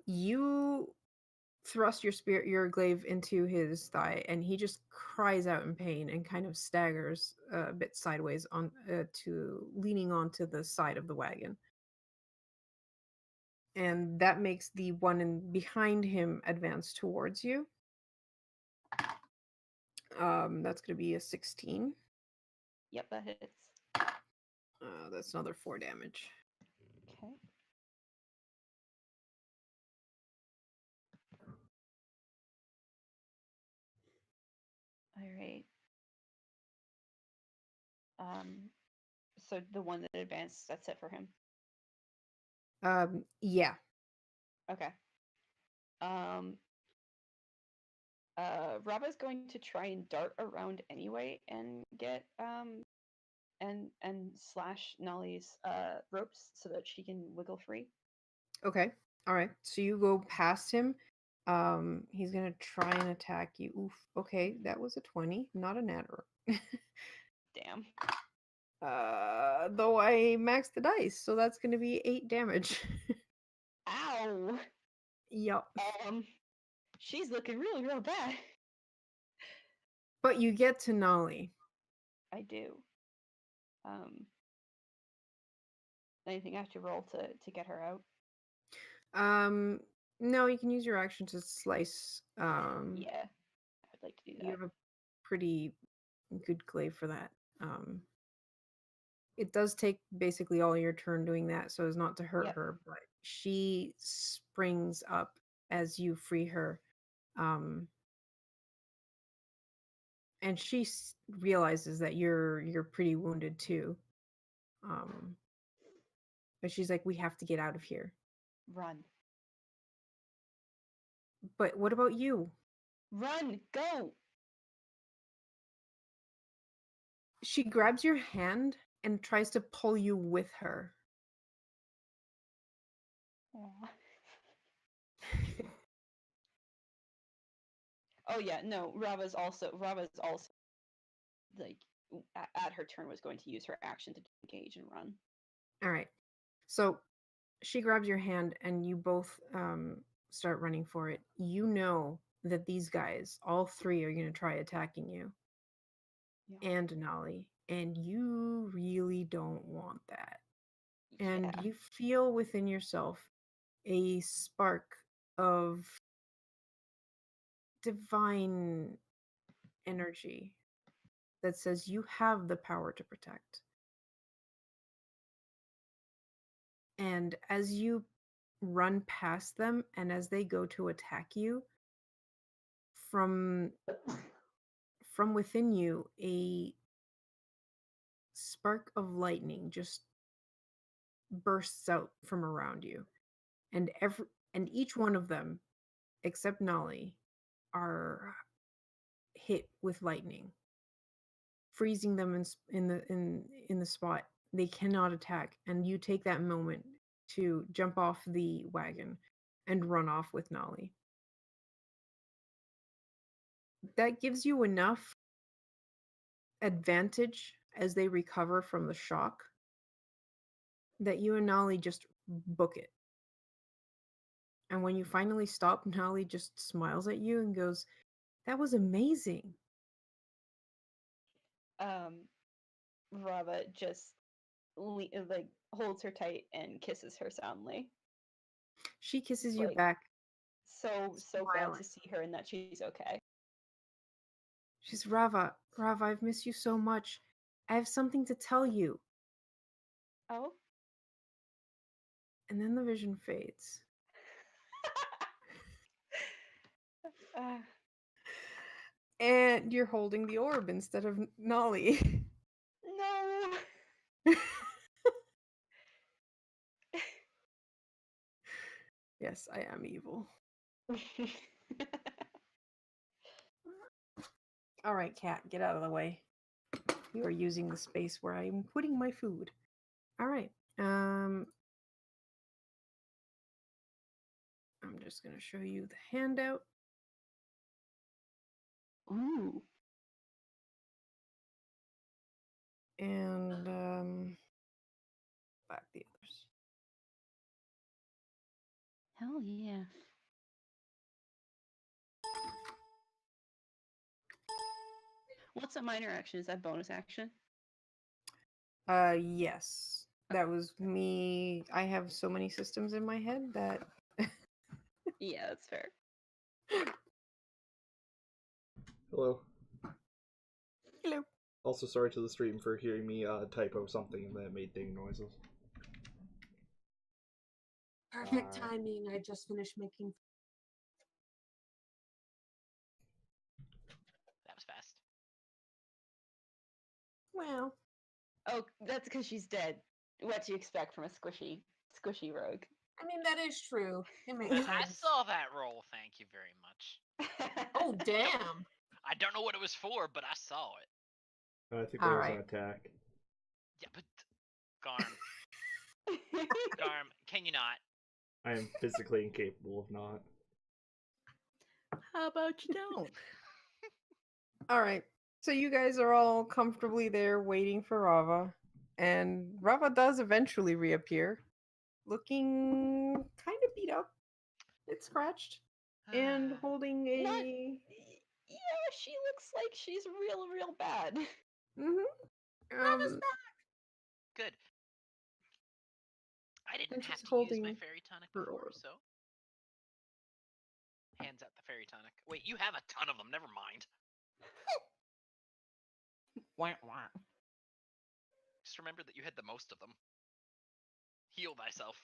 You thrust your glaive into his thigh, and he just cries out in pain and kind of staggers a bit sideways on to leaning onto the side of the wagon. and that makes the one behind him advance towards you. That's going to be a 16. Yep, that hits. That's another 4 damage. Okay. All right. So the one that advanced, that's it for him. Yeah. Okay. Raba's going to try and dart around anyway and get and slash Nolly's ropes so that she can wiggle free. Okay. All right. So you go past him. He's gonna try and attack you. Oof. Okay, that was a 20, not a natter. Damn. Though I maxed the dice, so that's gonna be 8 damage. Ow. Yup. She's looking real bad. But you get to Nolly. I do. Anything I have to roll to get her out? No, you can use your action to slice. Yeah, I'd like to do You that. have a pretty good glaive for that. It does take basically all your turn doing that, so as not to hurt Yep. her, but she springs up as you free her. And she realizes that you're pretty wounded too. But she's like, we have to get out of here. Run. But what about you? Run! Go! She grabs your hand and tries to pull you with her. Oh yeah, no. Rava's also like at her turn was going to use her action to engage and run. All right. So she grabs your hand and you both start running for it. You know that these guys, all three, are going to try attacking you. Yeah. And Nolly. And you really don't want that. And Yeah. you feel within yourself a spark of divine energy that says you have the power to protect. And as you run past them and as they go to attack you, from within you, a spark of lightning just bursts out from around you. And each one of them, except Nolly, are hit with lightning, freezing them in the spot. They cannot attack, and you take that moment to jump off the wagon and run off with Nolly. That gives you enough advantage as they recover from the shock that you and Nolly just book it. And when you finally stop, Nolly just smiles at you and goes, "That was amazing." Rava just like holds her tight and kisses her soundly. She kisses you Like, back. so glad smiling. to see her and that she's okay. She's, Rava, I've missed you so much. I have something to tell you. Oh? And then the vision fades. And you're holding the orb instead of Nolly. No. Yes, I am evil. All right, cat, get out of the way. You are using the space where I'm putting my food. All right. I'm just going to show you the handout. Ooh. And back the others. Hell yeah. What's a minor action? Is that bonus action? Yes. That was me. I have so many systems in my head that Yeah, that's fair. Hello. Hello. Also, sorry to the stream for hearing me typo something that made ding noises. Perfect timing. I just finished making. That was fast. Well, Oh, that's because she's dead. What do you expect from a squishy rogue? I mean, that is true. It makes I sense. saw that roll. Thank you very much. Oh, damn. I don't know what it was for, but I saw it. I think there was an Alright. attack. Yeah, but Garm, can you not? I am physically incapable of not. How about you don't? all right. So you guys are all comfortably there waiting for Rava, and Rava does eventually reappear, looking kind of beat up. It's scratched and holding a. Not- Yeah, she looks like she's real bad. Mm-hmm. Good. I didn't And have she's to use my holding fairy tonic her before, orb. so hands out the fairy tonic. Wait, you have a ton of them. Never mind. Wah, wah. Just remember that you had the most of them. Heal thyself.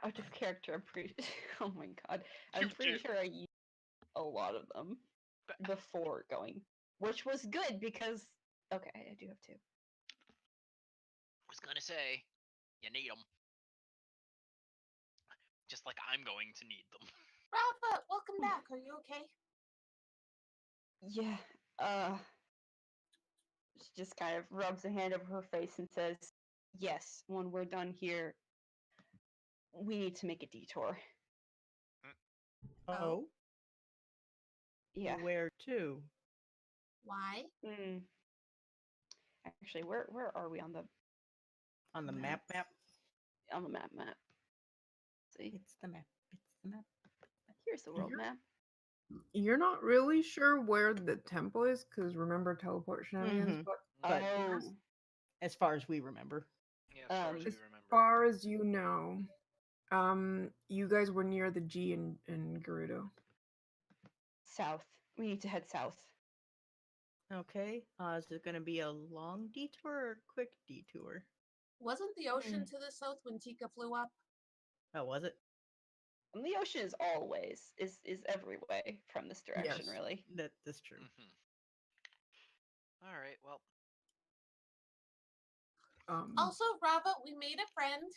Out of character, I'm pretty. Oh my god, You I'm pretty do. sure I used a lot of them But- before going, which was good because. Okay, I do have two. Was gonna say, you need them. Just like I'm going to need them. Rafa, welcome back. Are you okay? Yeah, she just kind of rubs a hand over her face and says, "Yes, when we're done here, we need to make a detour." Oh, Yeah. where to? Why? Actually, where are we on the On the map? map? Map? See, It's the map. It's the map. here's the world You're- map. You're not really sure where the temple is because remember teleport shenanigans, Mhm. but But Oh, as far as we remember, Yeah, as far as we as remember. far as you know, you guys were near the G in Gerudo. south. We need to head south. okay. Is it going to be a long detour or a quick detour? Wasn't the ocean to the south when Tika flew up? Oh, was it? And the ocean is always is every way from this direction, Yes. really. That's true. All right. Well, Also, Rava, we made a friend.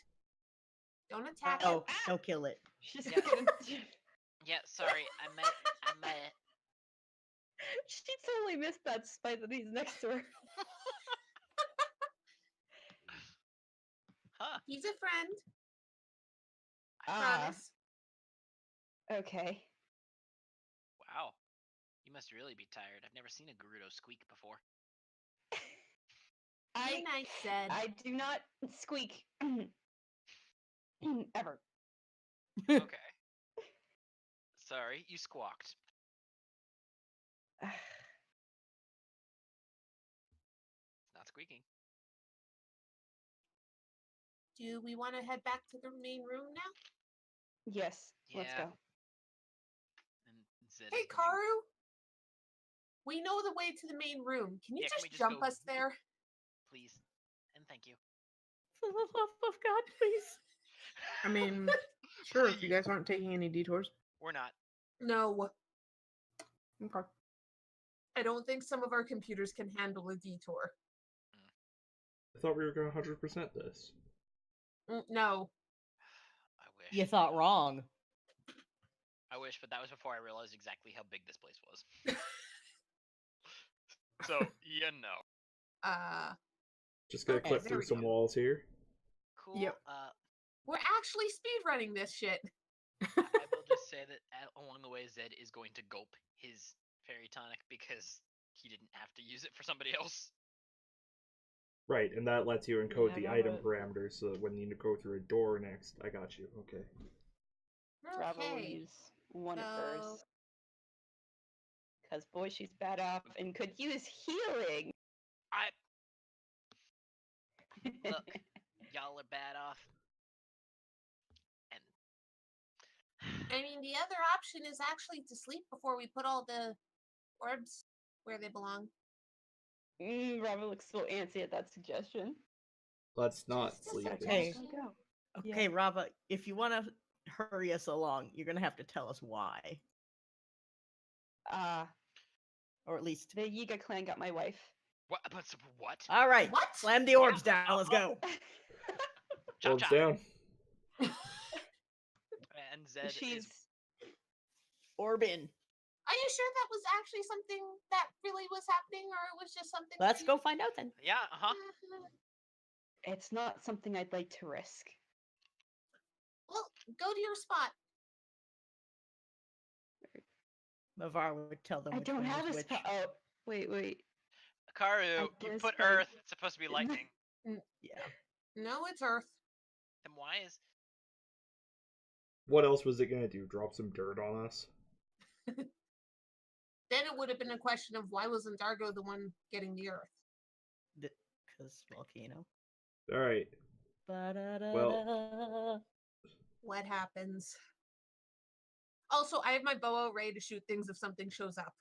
Don't attack Oh, it. no, kill it. She's Yeah. gonna. yeah. Sorry, I met. She totally missed that despite that he's next to her. Huh. He's a friend. I Ah. promise. Okay. Wow. You must really be tired. I've never seen a Gerudo squeak before. Be nice, Zed. I do not squeak ever. Okay. Sorry, you squawked. It's not squeaking. Do we want to head back to the main room now? Yes. Let's Yeah. go. And Zed Hey, is going, Karu. We know the way to the main room. Can you Yeah, can just we just jump go- us there? please, and thank you. For the love of God, please. I mean, sure, if you Please. guys aren't taking any detours. We're not. No. Okay. I don't think some of our computers can handle a detour. I thought we were going to 100% this. No. I wish. You thought wrong. I wish, but that was before I realized exactly how big this place was. So, you know. Just gonna Okay, clip there through we some go. walls here. Cool. Yep. We're actually speedrunning this shit. I will just say that along the way, Zed is going to gulp his fairy tonic because he didn't have to use it for somebody else. Right, and that lets you encode Yeah, the no, item but- parameters so that when you go through a door next, I got you. Okay. Bravo will Okay. use one of hers. So, Because, boy, she's bad off and could use healing. Look, y'all bat off. And I mean, the other option is actually to sleep before we put all the orbs where they belong. Robert looks so antsy at that suggestion. Let's not Just a sleep. Okay. Gotta go. Okay, Yeah. Rava, if you want to hurry us along, you're going to have to tell us why. Or at least. The Yiga clan got my wife. what? But what? All right. What? Slam the orbs down. Let's go. Chop Orbs chop. down. And Zed She's is Orb in. Are you sure that was actually something that really was happening, or it was just something? Let's go find out then. yeah, uh-huh. It's not something I'd like to risk. Well, go to your spot. Mavar would tell them I which don't one have was a which. spot. Oh, wait. Karu, you guess put I- Earth. It's supposed to be lightning. Yeah. No, it's Earth. Then why is What else was it gonna do? Drop some dirt on us? Then it would have been a question of why wasn't Dargo the one getting the Earth? Because volcano. All right. Ba-da-da-da. What happens? Also, I have my bow ready to shoot things if something shows up.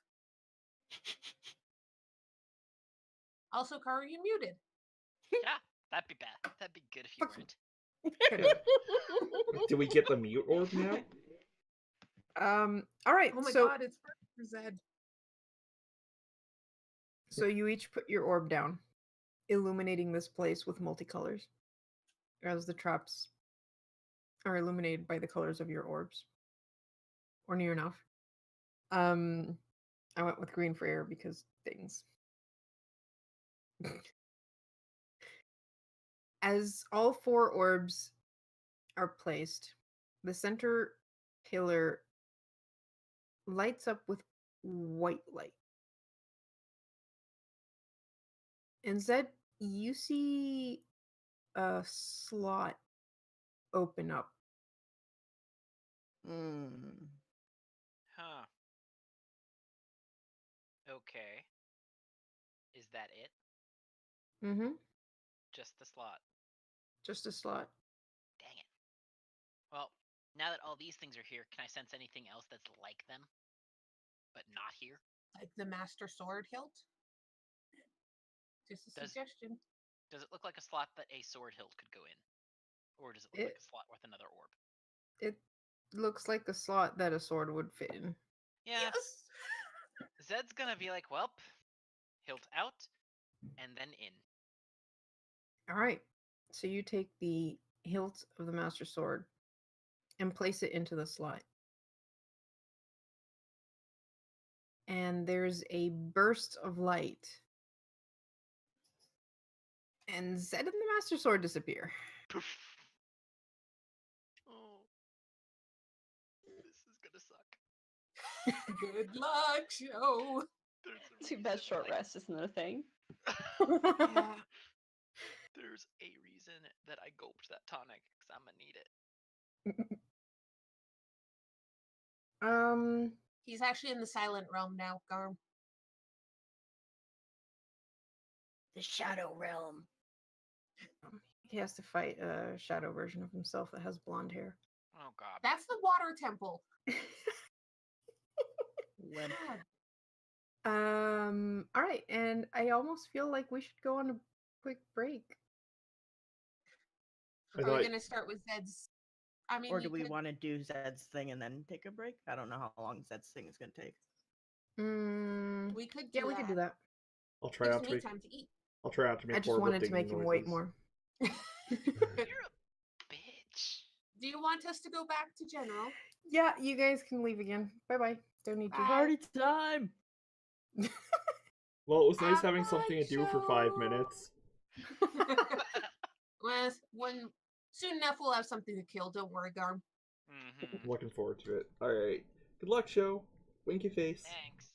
Also, Karu, you muted. yeah? That'd be bad. That'd be good if you weren't. Did we get the mute orb now? All right. Oh my so god, it's for Zed. so you each put your orb down, illuminating this place with multicolors, as the traps are illuminated by the colors of your orbs, or near enough. I went with green for air because things. As all 4 orbs are placed, the center pillar lights up with white light. And Zed, you see a slot open up. Huh. Okay. Is that it? Mm-hmm. Just the slot. Just a slot. Dang it. Well, now that all these things are here, can I sense anything else that's like them? But not here? Like the Master Sword hilt? Just a suggestion. Does it look like a slot that a sword hilt could go in? Or does it look like a slot with another orb? It looks like a slot that a sword would fit in. Yeah. Yes. Zed's gonna be like, welp, hilt out, and then in. All right. So you take the hilt of the Master Sword and place it into the slot. And there's a burst of light. And Zed and the Master Sword disappear. Poof. Oh. This is gonna suck. Good luck, show. There's a Too bad reason, short like- rest isn't a thing. Yeah. There's a reason that I gulped that tonic, because I'm gonna need it. He's actually in the silent realm now, Garm. The Shadow Realm. He has to fight a shadow version of himself that has blonde hair. Oh god. That's the water temple. Limp. God. All right, and I almost feel like we should go on a quick break. I Are we thought gonna start with Zed's? I mean, Or you do we could- want to do Zed's thing and then take a break? I don't know how long Zed's thing is going to take. We could do Yeah, we could do that. I'll try Gives not to me make. time to eat. I'll try not to make. I just horrible wanted to make digging him wait noises. more. You're a bitch. Do you want us to go back to general? Yeah, you guys can leave again. Bye bye. Don't need you. Bye. Party time! Well, it was nice Have having a something to nice do for 5 show. minutes. Well, when soon enough we'll have something to kill. Don't worry, Garm. Mm-hmm. Looking forward to it. All right. Good luck, show. Winky face. Thanks.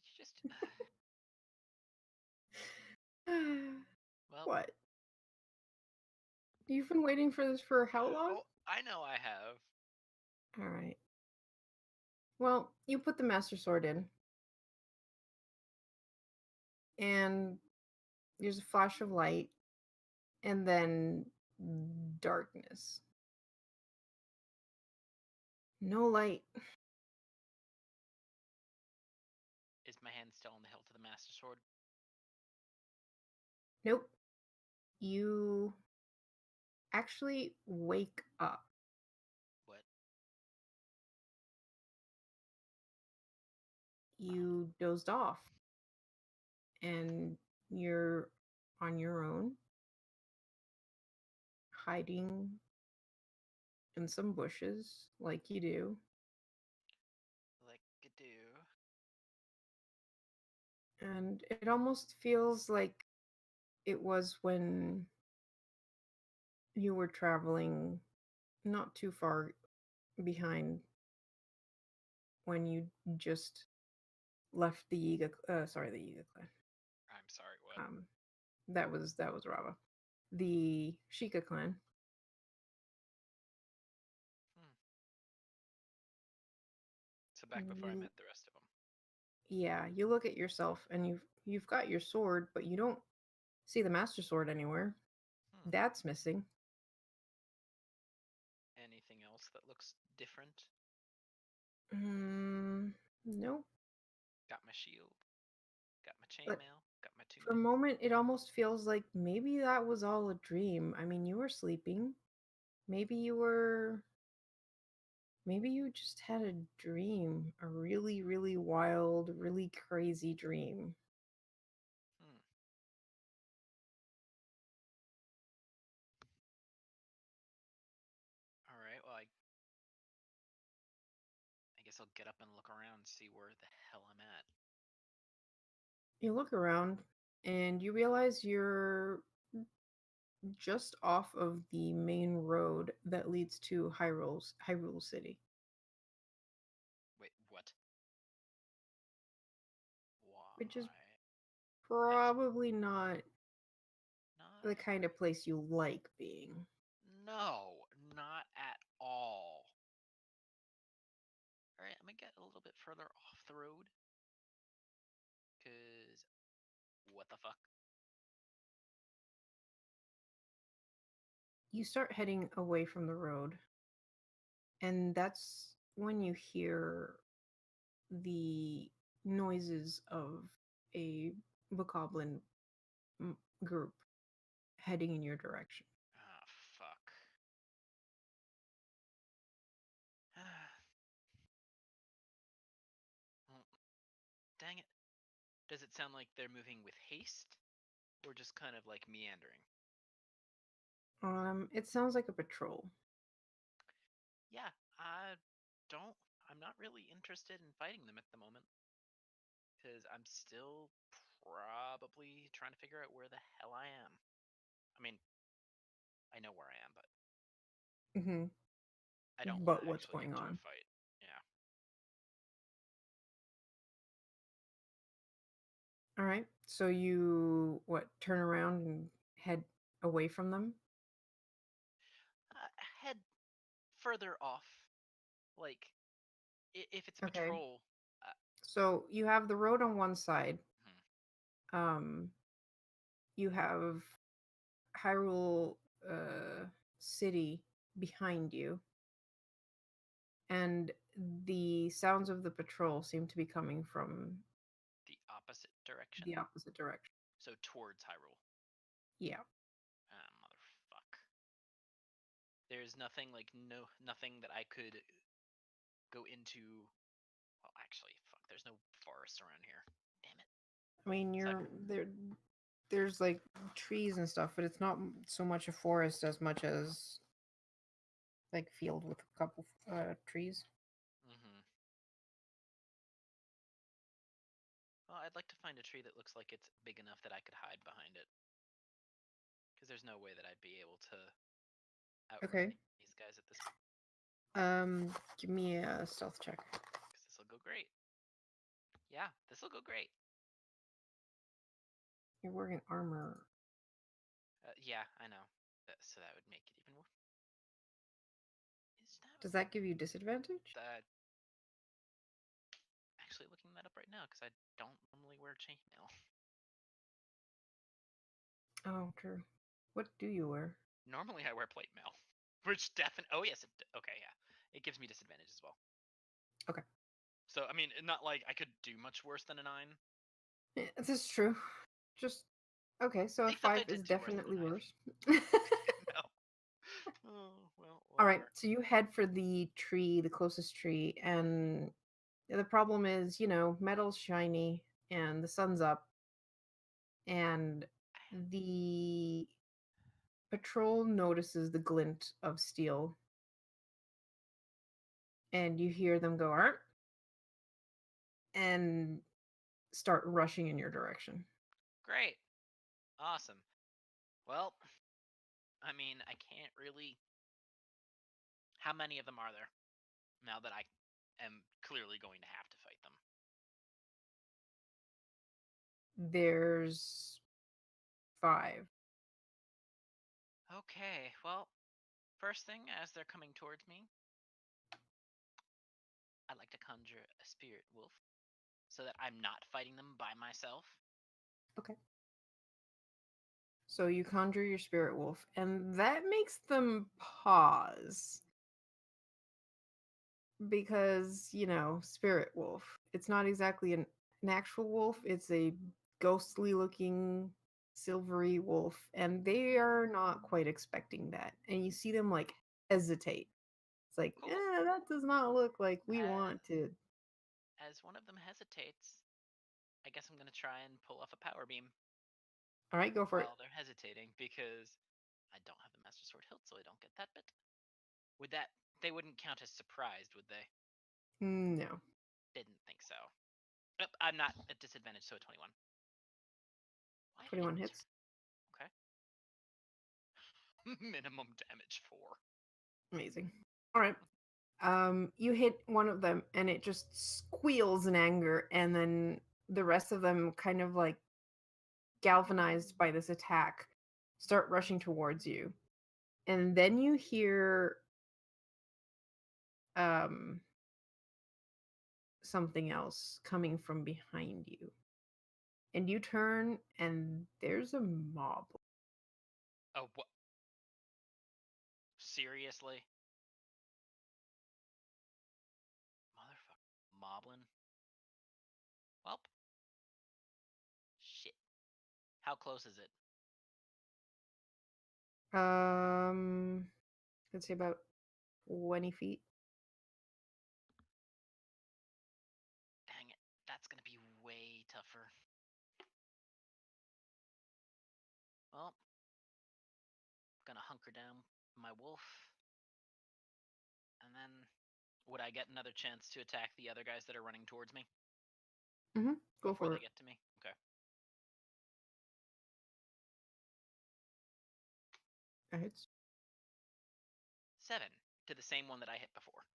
Did you just... well, What? You've been waiting for this for how long? oh, I know I have. All right. Well, you put the Master Sword in. And there's a flash of light. and then darkness. No light. Is my hand still on the hilt of the Master Sword? Nope. You actually wake up. What? You dozed off. And you're on your own, hiding in some bushes like you do. Like I do. And it almost feels like it was when you were traveling not too far behind when you just left the Yiga, the Yiga clan. I'm sorry, what? That was Rava. The Sheikah clan. Hmm. So back before I You, met the rest of them. yeah, you look at yourself and you've got your sword, but you don't see the Master Sword anywhere. Hmm. That's missing. Anything else that looks different? Nope. Got my shield. Got my But chainmail. Got my for a tunic. moment, it almost feels like maybe that was all a dream. I mean, you were sleeping. Maybe you were. Maybe you just had a dream. A really, really wild, really crazy dream. Hmm. All right. Well, I guess I'll get up and look around, see where the hell I'm at. You look around and you realize you're just off of the main road that leads to Hyrule City. Wait, what? Which is Why? probably not the Not. kind of place you like being. No, not at all. All right, I'm gonna get a little bit further off the road. Cause what the fuck? You start heading away from the road, and that's when you hear the noises of a bokoblin group heading in your direction. Ah, fuck. Well, dang it. Does it sound like they're moving with haste? Or just kind of like meandering? It sounds like a patrol. Yeah, I don't. I'm not really interested in fighting them at the moment. Because I'm still probably trying to figure out where the hell I am. I mean, I know where I am, but Mm-hmm. I don't want But to what's actually get going into a on? fight. Yeah. All right. So you turn around and head away from them? Head further off. Like, if it's a Okay. patrol. So you have the road on one side. Hmm. You have Hyrule City behind you, and the sounds of the patrol seem to be coming from The opposite direction. the opposite direction. So towards Hyrule. Yeah. Ah, motherfuck. There's nothing nothing that I could go into. Well, actually, fuck. There's no forest around here. Damn it. I mean, So you're there. There's like trees and stuff, but it's not so much a forest as much as like field with a couple trees. Mm-hmm. Well, I'd like to find a tree that looks like it's big enough that I could hide behind it. Because there's no way that I'd be able to outrun Okay. these guys at this. Give me a stealth check. Because this will go great. Yeah, this will go great. You're wearing armor. Yeah, I know. So that would make it even worse. Is that Does that give you disadvantage? actually looking that up right now? Because I don't normally wear chainmail. Oh, true. What do you wear? Normally I wear plate mail, which definitely. Oh yes. Okay, yeah. It gives me disadvantage as well. Okay. So I mean, not like I could do much worse than a 9. Yeah, this is true. Just okay. So a Except I 5 did is do worse than a definitely 9. worse. No. Oh well, All right. whatever. So you head for the tree, the closest tree, and the problem is, metal's shiny and the sun's up, and the patrol notices the glint of steel, and you hear them go "Arr!" and start rushing in your direction. Great. Awesome. Well, I mean, I can't really. How many of them are there? Now that I am clearly going to have to fight them. There's 5. Okay, well, first thing as they're coming towards me, I'd like to conjure a spirit wolf so that I'm not fighting them by myself. Okay. So you conjure your spirit wolf, and that makes them pause. Because, spirit wolf. It's not exactly an actual wolf, it's a ghostly looking silvery wolf, and they are not quite expecting that. And you see them like hesitate. It's like, Cool. that does not look like we want to. As one of them hesitates, I guess I'm going to try and pull off a power beam All right, go for it. while they're hesitating because I don't have the Master Sword hilt, so I don't get that bit. Would that. They wouldn't count as surprised, would they? No. Didn't think so. I'm not at disadvantage, so a 21. Why did 21 it hits. Okay. Minimum damage 4. Amazing. All right. You hit one of them and it just squeals in anger, and then the rest of them, kind of like galvanized by this attack, start rushing towards you. And then you hear something else coming from behind you. And you turn and there's a mob. Oh, what? Seriously? Motherfucker. Moblin? Welp. Shit. How close is it? Let's say about 20 feet. Dang it. That's gonna be way tougher. Well, gonna hunker down my wolf. And then, would I get another chance to attack the other guys that are running towards me? Go before for they it. get to me? Okay. That hits. 7 to the same one that I hit before.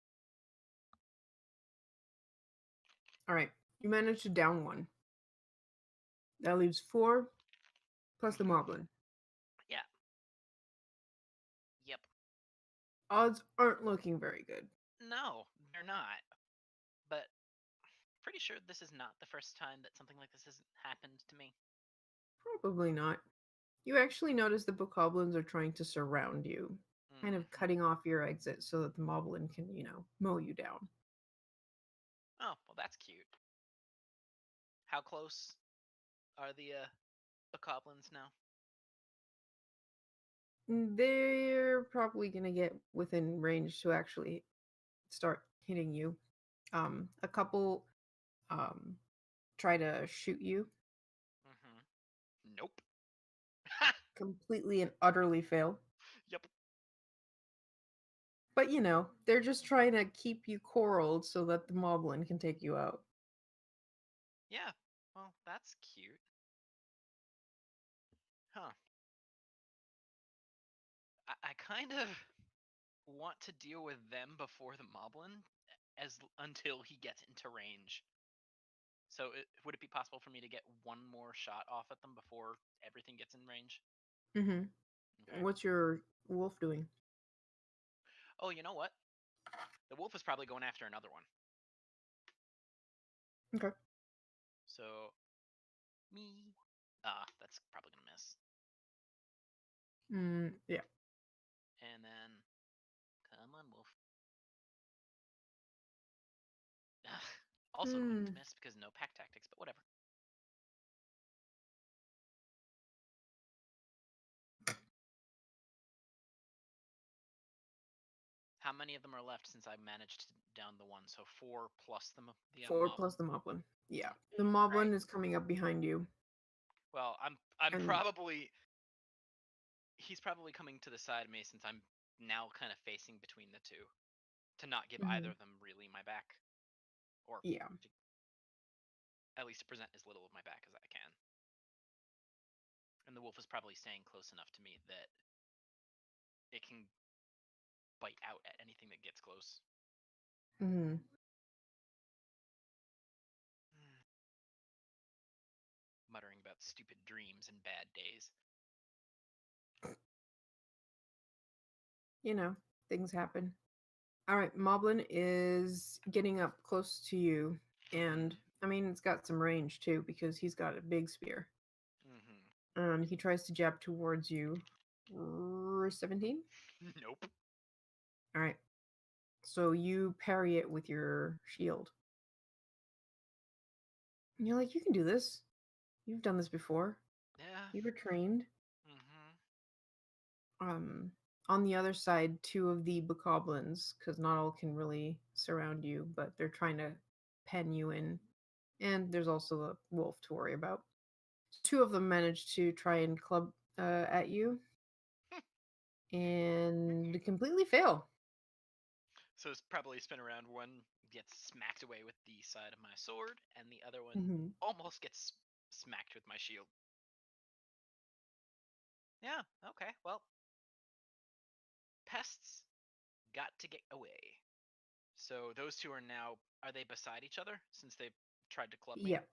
All right. You managed to down one. That leaves 4 plus the moblin. Yeah. Yep. Odds aren't looking very good. No, they're not. But pretty sure this is not the first time that something like this has happened to me. Probably not. You actually notice the bokoblins are trying to surround you, kind of cutting off your exit so that the moblin can, mow you down. Oh, well, that's cute. How close are the bokoblins now? They're probably going to get within range to actually start hitting you. A couple try to shoot you. Nope. Completely and utterly fail. Yep. But they're just trying to keep you corralled so that the moblin can take you out. Yeah. Well, that's cute. Huh. I kind of want to deal with them before the moblin until he gets into range. So would it be possible for me to get one more shot off at them before everything gets in range? Mm-hmm. Okay. What's your wolf doing? Oh, you know what? The wolf is probably going after another one. Okay. So, me. That's probably gonna miss. Yeah. And then, come on, wolf. Ugh. Also, winged miss because no pack tactics, but whatever. How many of them are left since I managed to down the one? So 4 plus the Four moblin. plus the moblin. Yeah. The moblin is coming up behind you. Well, I'm And- probably he's probably coming to the side of me since I'm now kind of facing between the two to not give either of them really my back, or Yeah. at least to present as little of my back as I can. And the wolf is probably staying close enough to me that it can bite out at anything that gets close. Muttering about stupid dreams and bad days. You know, things happen. All right, Moblin is getting up close to you, and I mean, it's got some range too because he's got a big spear. He tries to jab towards you. 17? Nope. All right. So you parry it with your shield. And you're like, you can do this. You've done this before. Yeah. You were trained. On the other side, two of the bokoblins, because not all can really surround you, but they're trying to pen you in. And there's also the wolf to worry about. Two of them manage to try and club at you and completely fail. So it's probably spin around. One gets smacked away with the side of my sword, and the other one almost gets smacked with my shield. Yeah, okay, well. Pests got to get away. So those two are now, are they beside each other since they've tried to club me? Yeah.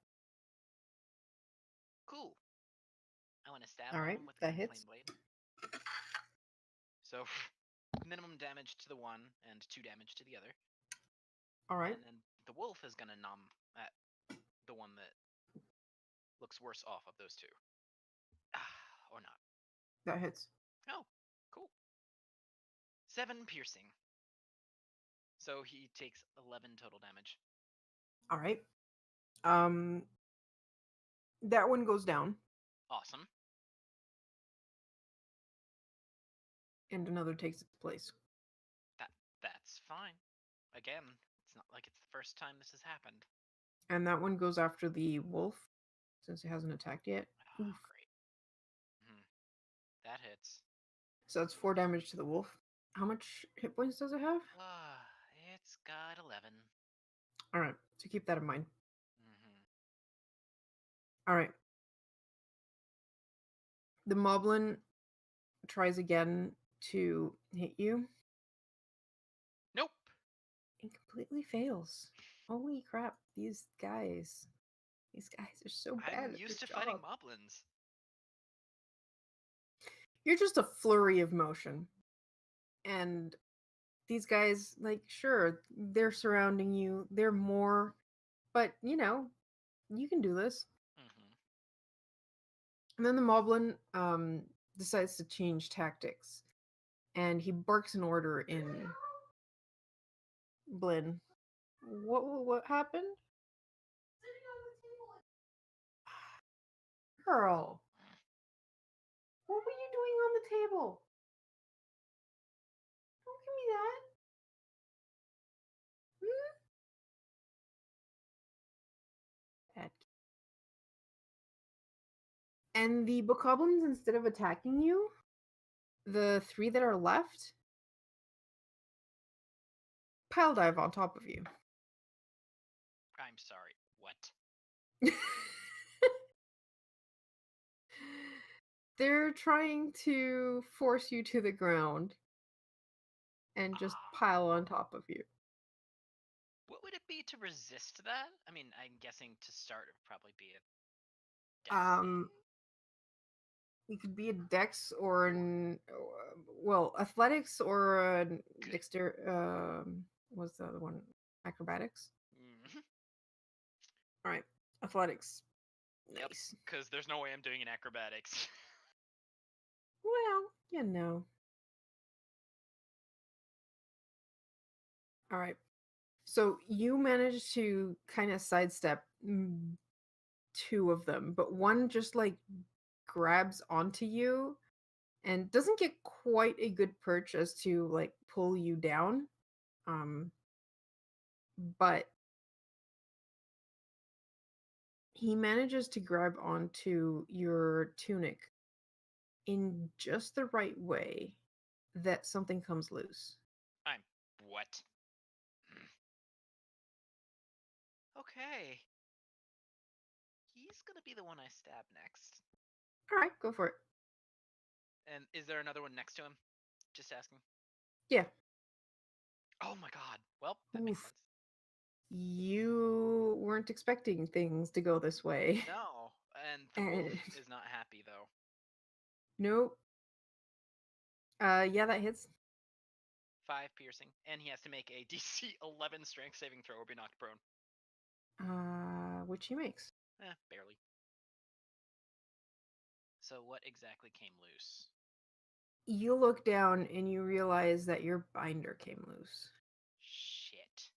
Cool. I want to stab All right, one with that the hits. flame blade. So minimum damage to the one and 2 damage to the other. All right. And then the wolf is going to numb at the one that looks worse off of those two. Or not. That hits. Oh, cool. 7 piercing. So he takes 11 total damage. All right. That one goes down. Awesome. And another takes its place. That's fine. Again, it's not like it's the first time this has happened. And that one goes after the wolf, since it hasn't attacked yet. Oh, great. That hits. So that's 4 damage to the wolf. How much hit points does it have? It's got 11. All right, so keep that in mind. All right. The moblin tries again to hit you. Nope. It completely fails. Holy crap, these guys are so bad. I'm used to fighting moblins. You're just a flurry of motion. And these guys, like, sure, they're surrounding you. They're more, but, you know, you can do this. And then the moblin decides to change tactics. And he barks an order in Blinn. What happened? Girl. What were you doing on the table? Don't give me that. Bad. And the bokoblins, instead of attacking you, the 3 that are left pile dive on top of you. I'm sorry. What? They're trying to force you to the ground and just pile on top of you. What would it be to resist that? I mean, I'm guessing to start it would probably be a dex. It could be a dex or an athletics or a what's the other one? Acrobatics. All right, athletics. Nice. Because there's no way I'm doing an acrobatics. Well, you know. All right. So you managed to kind of sidestep two of them, but one just like grabs onto you and doesn't get quite a good perch as to like pull you down. Um, but he manages to grab onto your tunic in just the right way that something comes loose. I'm what? Okay. He's gonna be the one I stab next. All right, go for it. And is there another one next to him? Just asking. Yeah. Oh my god. Well, that makes Oof. sense. You weren't expecting things to go this way. No, and the wolf And is not happy though. nope. Yeah, that hits. 5 piercing, and he has to make a DC 11 strength saving throw or be knocked prone. Which he makes. Barely. So what exactly came loose? You look down and you realize that your binder came loose. Shit.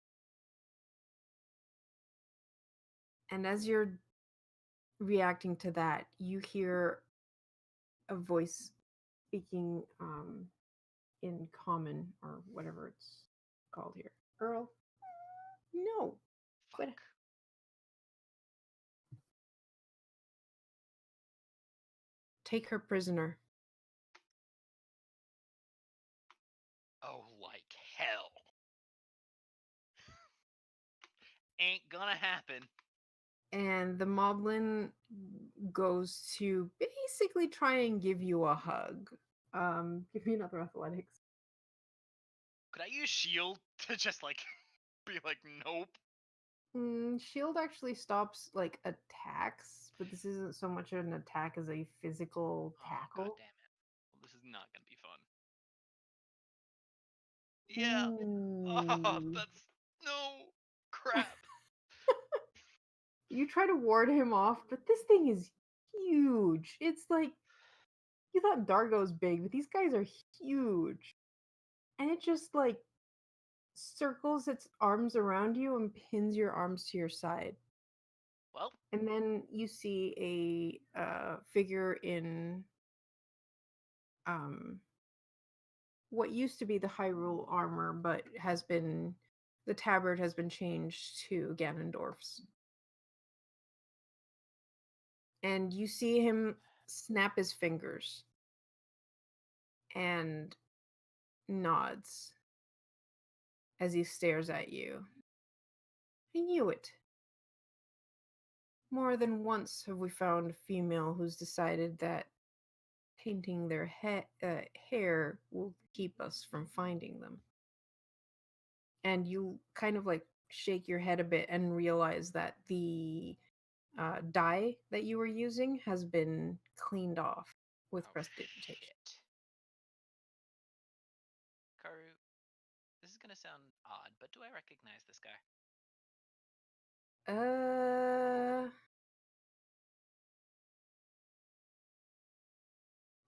And as you're reacting to that, you hear a voice speaking in common or whatever it's called here. Earl? No. Fuck. Quit. Take her prisoner. Oh, like hell. Ain't gonna happen. And the moblin goes to basically try and give you a hug. Give me another athletics. Could I use shield to just like be like, nope? Shield actually stops like attacks, but this isn't so much an attack as a physical Oh, tackle. god damn it. Well, this is not gonna be fun. Yeah. Oh, Ooh. that's no crap. You try to ward him off, but this thing is huge. It's like you thought Dargo's big, but these guys are huge. And it just like circles its arms around you and pins your arms to your side. Well, And then you see a figure in um what used to be the Hyrule armor, but has been the tabard has been changed to Ganondorf's. And you see him snap his fingers and nods as he stares at you. I knew it. More than once have we found a female who's decided that painting their hair will keep us from finding them. And you kind of like shake your head a bit and realize that the dye that you were using has been cleaned off with oh prestidigitation. shit. Karu, this is gonna sound odd, but do I recognize this guy?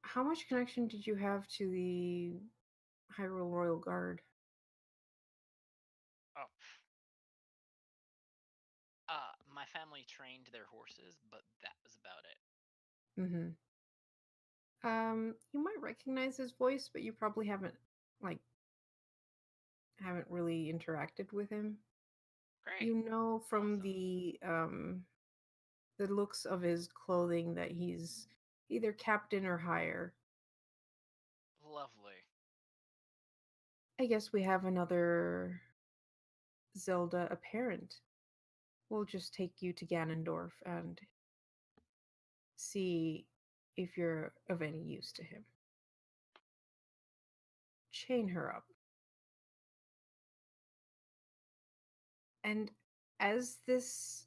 How much connection did you have to the Hyrule Royal Guard? Oh. My family trained their horses, but that was about it. Mm-hmm. You might recognize his voice, but you probably haven't really interacted with him. Great. You know from Awesome. the looks of his clothing that he's either captain or higher. Lovely. I guess we have another Zelda apparent. We'll just take you to Ganondorf and see if you're of any use to him. Chain her up. And as these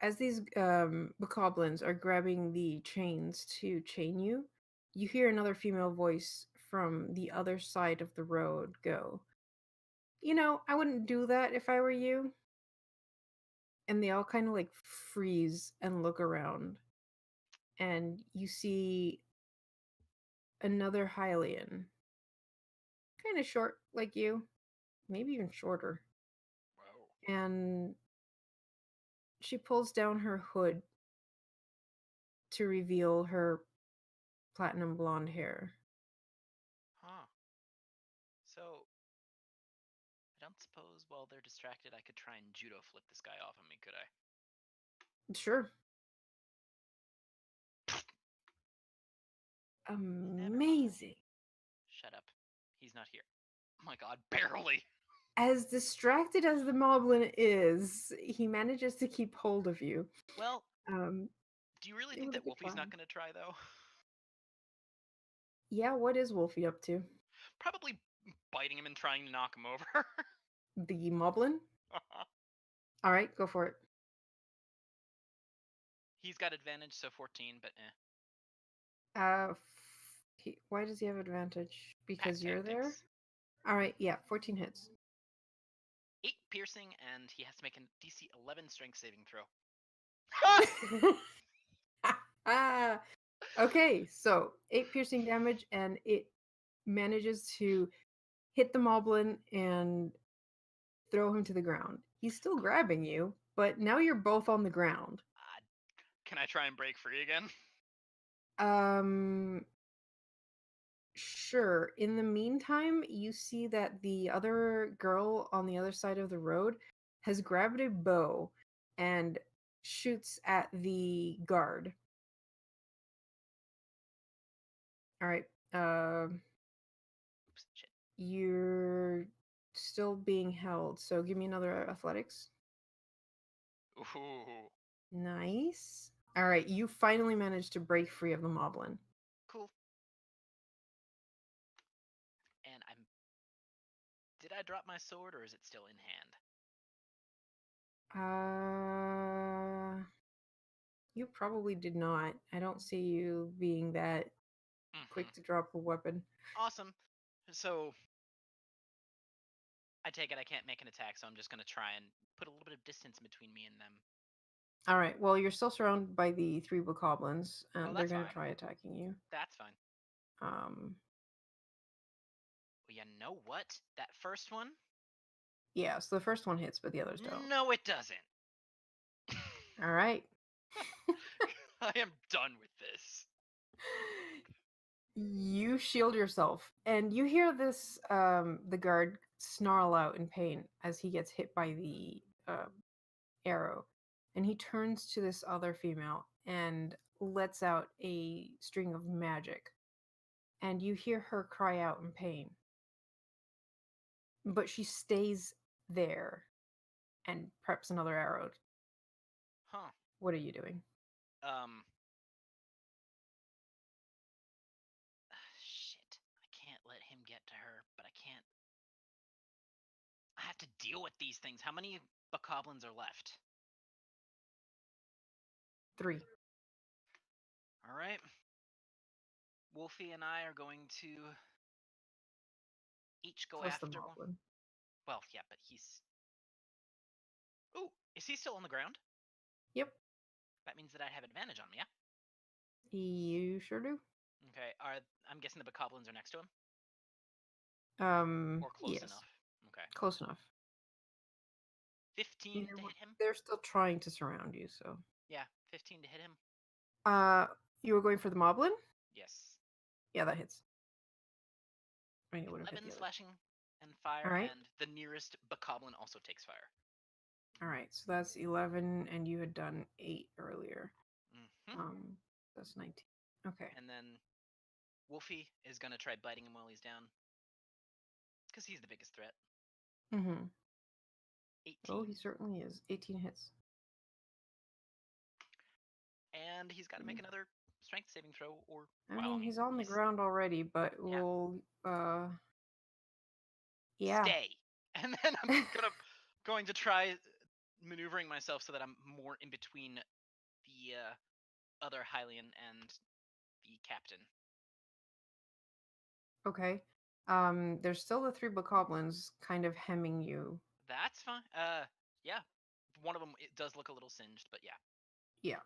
bokoblins are grabbing the chains to chain you, you hear another female voice from the other side of the road go, "You know, I wouldn't do that if I were you." And they all kind of like freeze and look around. And you see another Hylian. Kind of short like you, maybe even shorter. Whoa. And she pulls down her hood to reveal her platinum blonde hair. Huh. So, I don't suppose while they're distracted I could try and judo flip this guy off of me, could I? Sure. Amazing. Shut up. He's not here. Oh my god, barely! As distracted as the moblin is, he manages to keep hold of you. Well, Um, do you really it think was a that good Wolfie's try. not going to try, though? Yeah, what is Wolfie up to? Probably biting him and trying to knock him over. The moblin? All right, go for it. He's got advantage, so 14, but Why does he have advantage? Because you're there? tactics. All right, yeah, 14 hits. 8 piercing, and he has to make a DC 11 strength saving throw. Ah, okay, so 8 piercing damage, and it manages to hit the moblin and throw him to the ground. He's still grabbing you, but now you're both on the ground. Can I try and break free again? Sure. In the meantime, you see that the other girl on the other side of the road has grabbed a bow and shoots at the guard. All right. Oops, shit. You're still being held, so give me another athletics. Ooh, Nice. All right, you finally managed to break free of the moblin. cool. And did I drop my sword, or is it still in hand? You probably did not. I don't see you being that quick to drop a weapon. Awesome. So, I take it I can't make an attack, so I'm just going to try and put a little bit of distance between me and them. All right. Well, you're still surrounded by the 3 bokoblins, and they're that's going to fine. try attacking you. That's fine. Well, you know what? That first one? Yeah, so the first one hits, but the others don't. No, it doesn't. All right. I am done with this. You shield yourself, and you hear this, the guard snarl out in pain as he gets hit by the arrow. And he turns to this other female and lets out a string of magic. And you hear her cry out in pain. But she stays there and preps another arrow. Huh. What are you doing? Shit. I can't let him get to her, but I can't. I have to deal with these things. How many bokoblins are left? 3. All right. Wolfie and I are going to each go Plus after the one. moblin. Well, yeah, but he's. Ooh, is he still on the ground? Yep. That means that I have advantage on me, yeah? You sure do. Okay. I'm guessing the bokoblins are next to him? Or close yes. enough? Okay. Close enough. 15 to hit him? They're still trying to surround you, so. Yeah, 15 to hit him. You were going for the moblin? Yes. Yeah, that hits. I mean, it would have hit 11 the other. slashing and fire, Alright. and the nearest bokoblin also takes fire. Alright, so that's 11, and you had done 8 earlier. Mm-hmm. That's 19. Okay. And then Wolfie is going to try biting him while he's down. Because he's the biggest threat. Mm-hmm. 18. Oh, he certainly is. 18 hits. And he's got to make another strength saving throw, or I mean, he's on the ground already, but we'll yeah. Stay. And then I'm going to try maneuvering myself so that I'm more in between the other Hylian and the captain. Okay. There's still the 3 bokoblins kind of hemming you. That's fine. Yeah. One of them, it does look a little singed, but yeah. Yeah.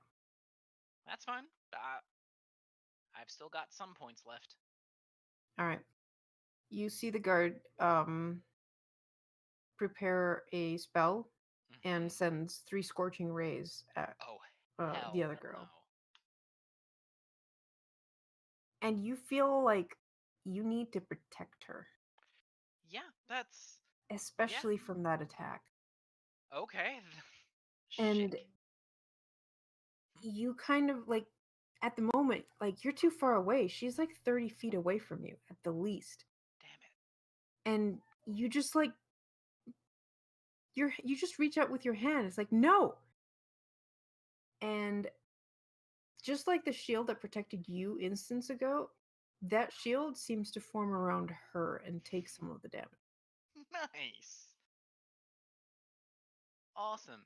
That's fine. I've still got some points left. All right. You see the guard prepare a spell and Mhm. sends 3 scorching rays at Oh, the hell other girl. no. And you feel like you need to protect her, Yeah, that's especially from that attack. okay. And Shit. you kind of like, at the moment, like you're too far away. She's like 30 feet away from you at the least. Damn it. And you just like, you just reach out with your hand. It's like, no. And just like the shield that protected you instance ago, that shield seems to form around her and take some of the damage. Nice. Awesome.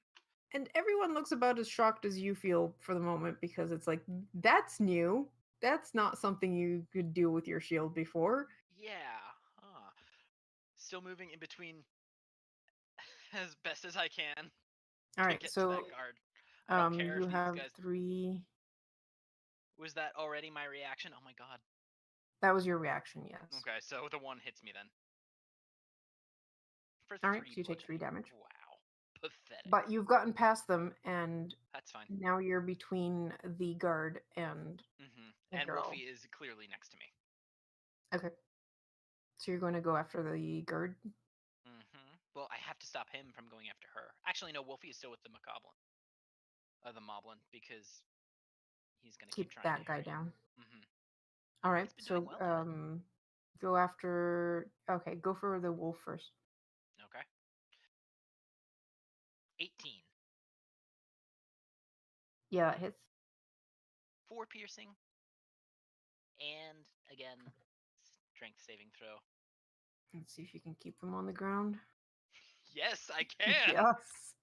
And everyone looks about as shocked as you feel for the moment because it's like, that's new. That's not something you could do with your shield before. Yeah. Huh. Still moving in between as best as I can All to right, get to so that guard. I don't care you if these have guys. 3. Was that already my reaction? Oh my god. That was your reaction, yes. Okay, so the one hits me then. For All right, 3 so you take 3 bludgeoning. damage. Wow. Pathetic. But you've gotten past them, and That's fine. now you're between the guard and Mm-hmm. the And girl. Wolfie is clearly next to me. Okay. So you're going to go after the guard? Mm-hmm. Well, I have to stop him from going after her. Actually, no, Wolfie is still with the Macablin. The Moblin, because he's going to keep Keep trying that to guy harry. down. Mm-hmm. All right, He's been doing so well at it. go after... Okay, go for the wolf first. Okay. 18. Yeah, that hits. 4 piercing. And, again, strength saving throw. Let's see if you can keep him on the ground. Yes, I can! Yes.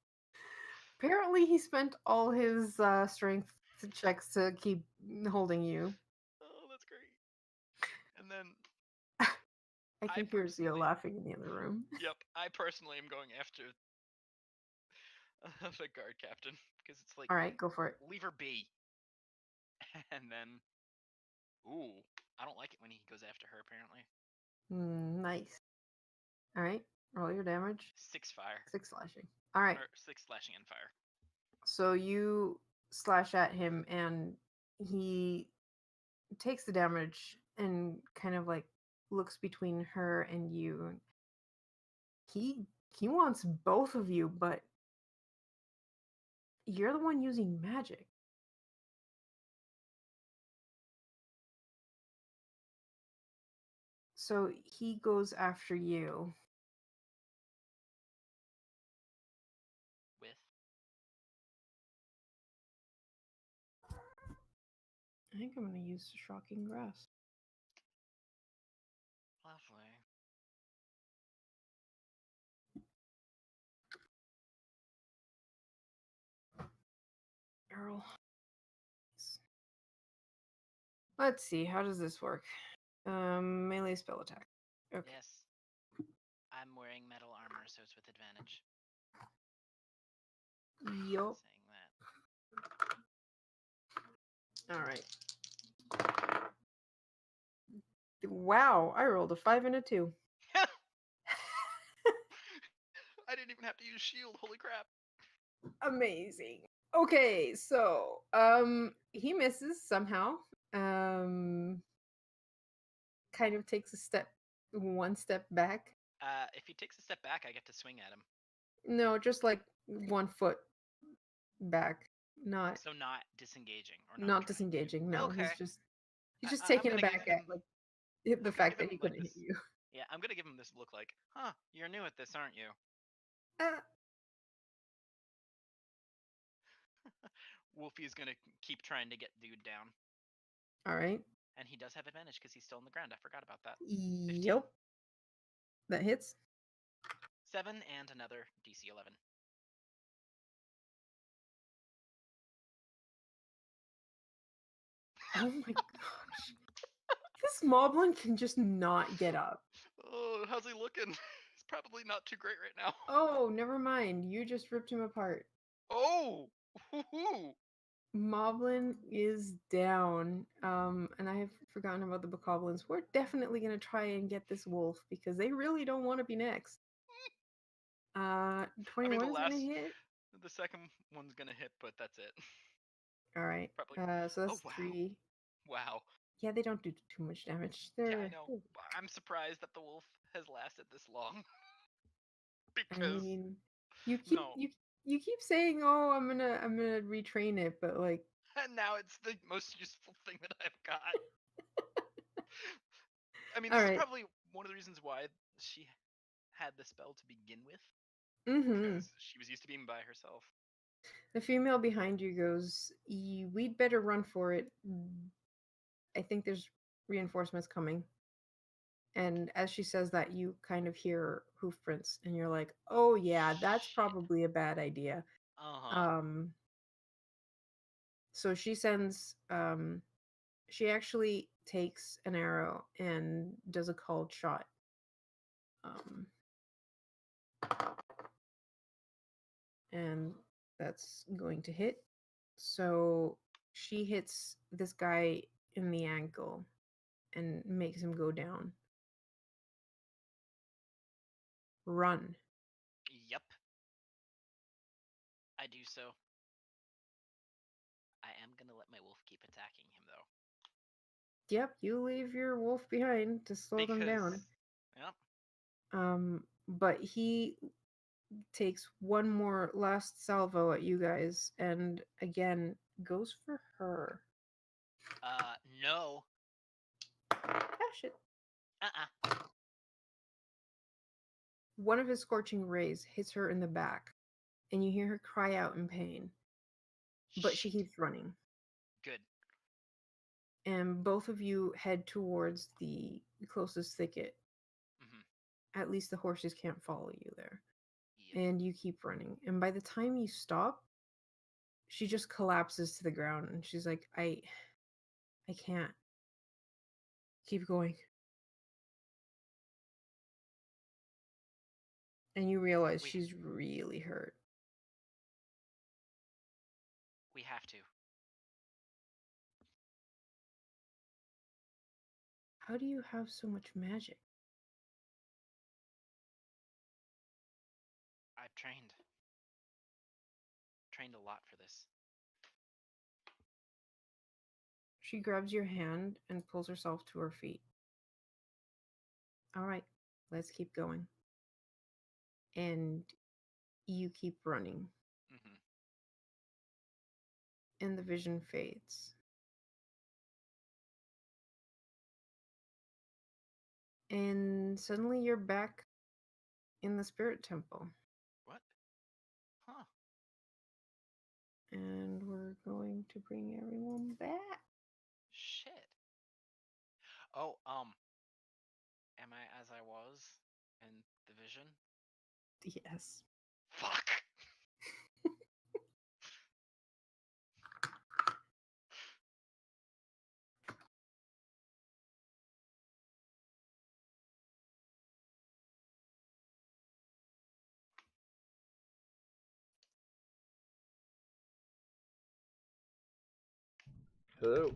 Apparently he spent all his strength checks to keep holding you. Oh, that's great. And then I can hear Zio laughing in the other room. Yep, I personally am going after the guard captain because it's like, All right, go for it. leave her be. And then, ooh, I don't like it when he goes after her. Apparently, Nice. All right, roll your damage. 6 fire 6 slashing. All right, or 6 slashing and fire. so you slash at him, and he takes the damage and kind of like looks between her and you. He wants both of you, but you're the one using magic. So he goes after you. With I think I'm going to use Shocking Grass. lovely. Earl. Let's see, how does this work? Melee spell attack. Okay. Yes, I'm wearing metal armor, so it's with advantage. Yup. Saying that. All right. Wow, I rolled a 5 and a 2. I didn't even have to use shield. Holy crap! Amazing. Okay, so he misses somehow. Kind of takes one step back. If he takes a step back, I get to swing at him. No, just like 1 foot back. Not So not disengaging or not trying to- disengaging. No, Okay. he's I- just I'm taking gonna it back give at him- like I'm the gonna fact give that he him, like, couldn't hit this- you. Yeah, I'm gonna give him this look like, huh, you're new at this, aren't you? Wolfie's gonna keep trying to get dude down. All right. And he does have advantage because he's still on the ground. I forgot about that. Yep. That hits. 7 and another DC 11. Oh my gosh. This moblin can just not get up. Oh, how's he looking? He's probably not too great right now. Oh, never mind. You just ripped him apart. Oh! Woohoo! Moblin is down. And I have forgotten about the bokoblins. We're definitely going to try and get this wolf because they really don't want to be next. 21 is going to hit. The second one's gonna hit, but that's it. All right. Probably. So that's wow. 3. Wow. Yeah, they don't do too much damage. Yeah, I know. I'm surprised that the wolf has lasted this long. I Because mean, you keep no. you keep saying, "Oh, I'm gonna retrain it," but like, And now it's the most useful thing that I've got. I mean, All this is right. probably one of the reasons why she had the spell to begin with, mm-hmm. because she was used to being by herself. The female behind you goes, "We'd better run for it. I think there's reinforcements coming." And as she says that, you kind of hear hoof prints, and you're like, "Oh yeah, that's Shit. probably a bad idea." So she sends. She actually takes an arrow and does a called shot. And that's going to hit. So she hits this guy in the ankle and makes him go down. Run. Yep. I do so. I am gonna let my wolf keep attacking him though. Yep, you leave your wolf behind to slow them down. Yep. But he takes one more last salvo at you guys and again goes for her. No. Dash it. Uh-uh. One of his scorching rays hits her in the back, and you hear her cry out in pain. But she keeps running. Good. And both of you head towards the closest thicket. Mm-hmm. At least the horses can't follow you there. Yep. And you keep running. And by the time you stop, she just collapses to the ground and she's like, I can't. Keep going. And you realize she's really hurt. We have to. How do you have so much magic? I've trained. Trained a lot for this. She grabs your hand and pulls herself to her feet. All right, let's keep going. And you keep running. Mm-hmm. And the vision fades. And suddenly you're back in the spirit temple. What? Huh. And we're going to bring everyone back. Shit. Oh, am I as I was in the vision? Yes. Fuck. Hello.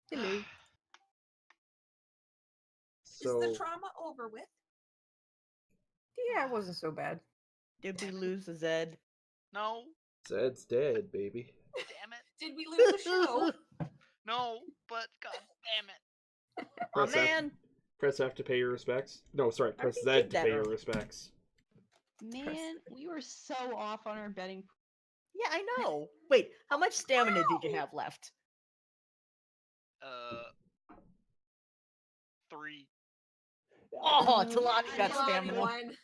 Hello. So, Is the trauma over with? Yeah, it wasn't so bad. Did we lose a Zed? No. Zed's dead, baby. Damn it. Did we lose the show? No, but god damn it. Oh Press F- man! Press F to pay your respects. No, sorry, press already Z did to that pay your earlier. respects. Man, we were so off on our betting. Yeah, I know. Wait, how much stamina did you have left? 3. Oh, Talani I got Talani stamina. won.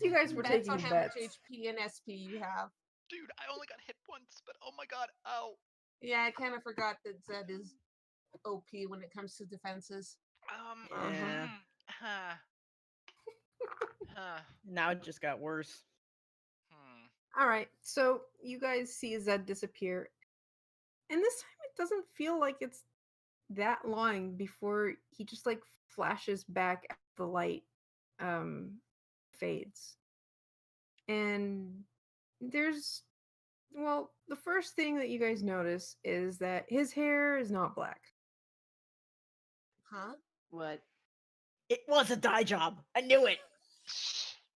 You guys were bets on taking how much bets. HP and SP you have. Dude, I only got hit once, but oh my god, ow. Yeah, I kind of forgot that Zed is OP when it comes to defenses. Yeah. Now it just got worse. All right, so you guys see Zed disappear. And this time it doesn't feel like it's that long before he just like flashes back as the light fades. And there's Well, the first thing that you guys notice is that his hair is not black. Huh? What? It was a dye job. I knew it.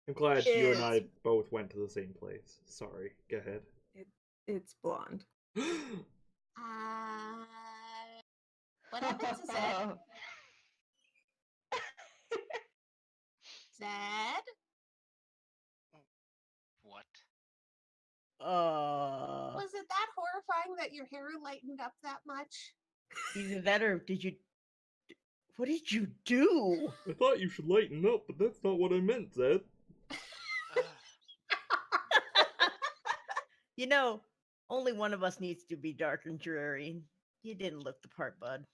I'm glad you and Is- I both went to the same place. Sorry, go ahead. It's blonde. What happened to Zed? Zed? What? Was it that horrifying that your hair lightened up that much? Either that or did you? What did you do? I thought you should lighten up, but that's not what I meant, Zed. You know, only one of us needs to be dark and dreary. You didn't look the part, bud.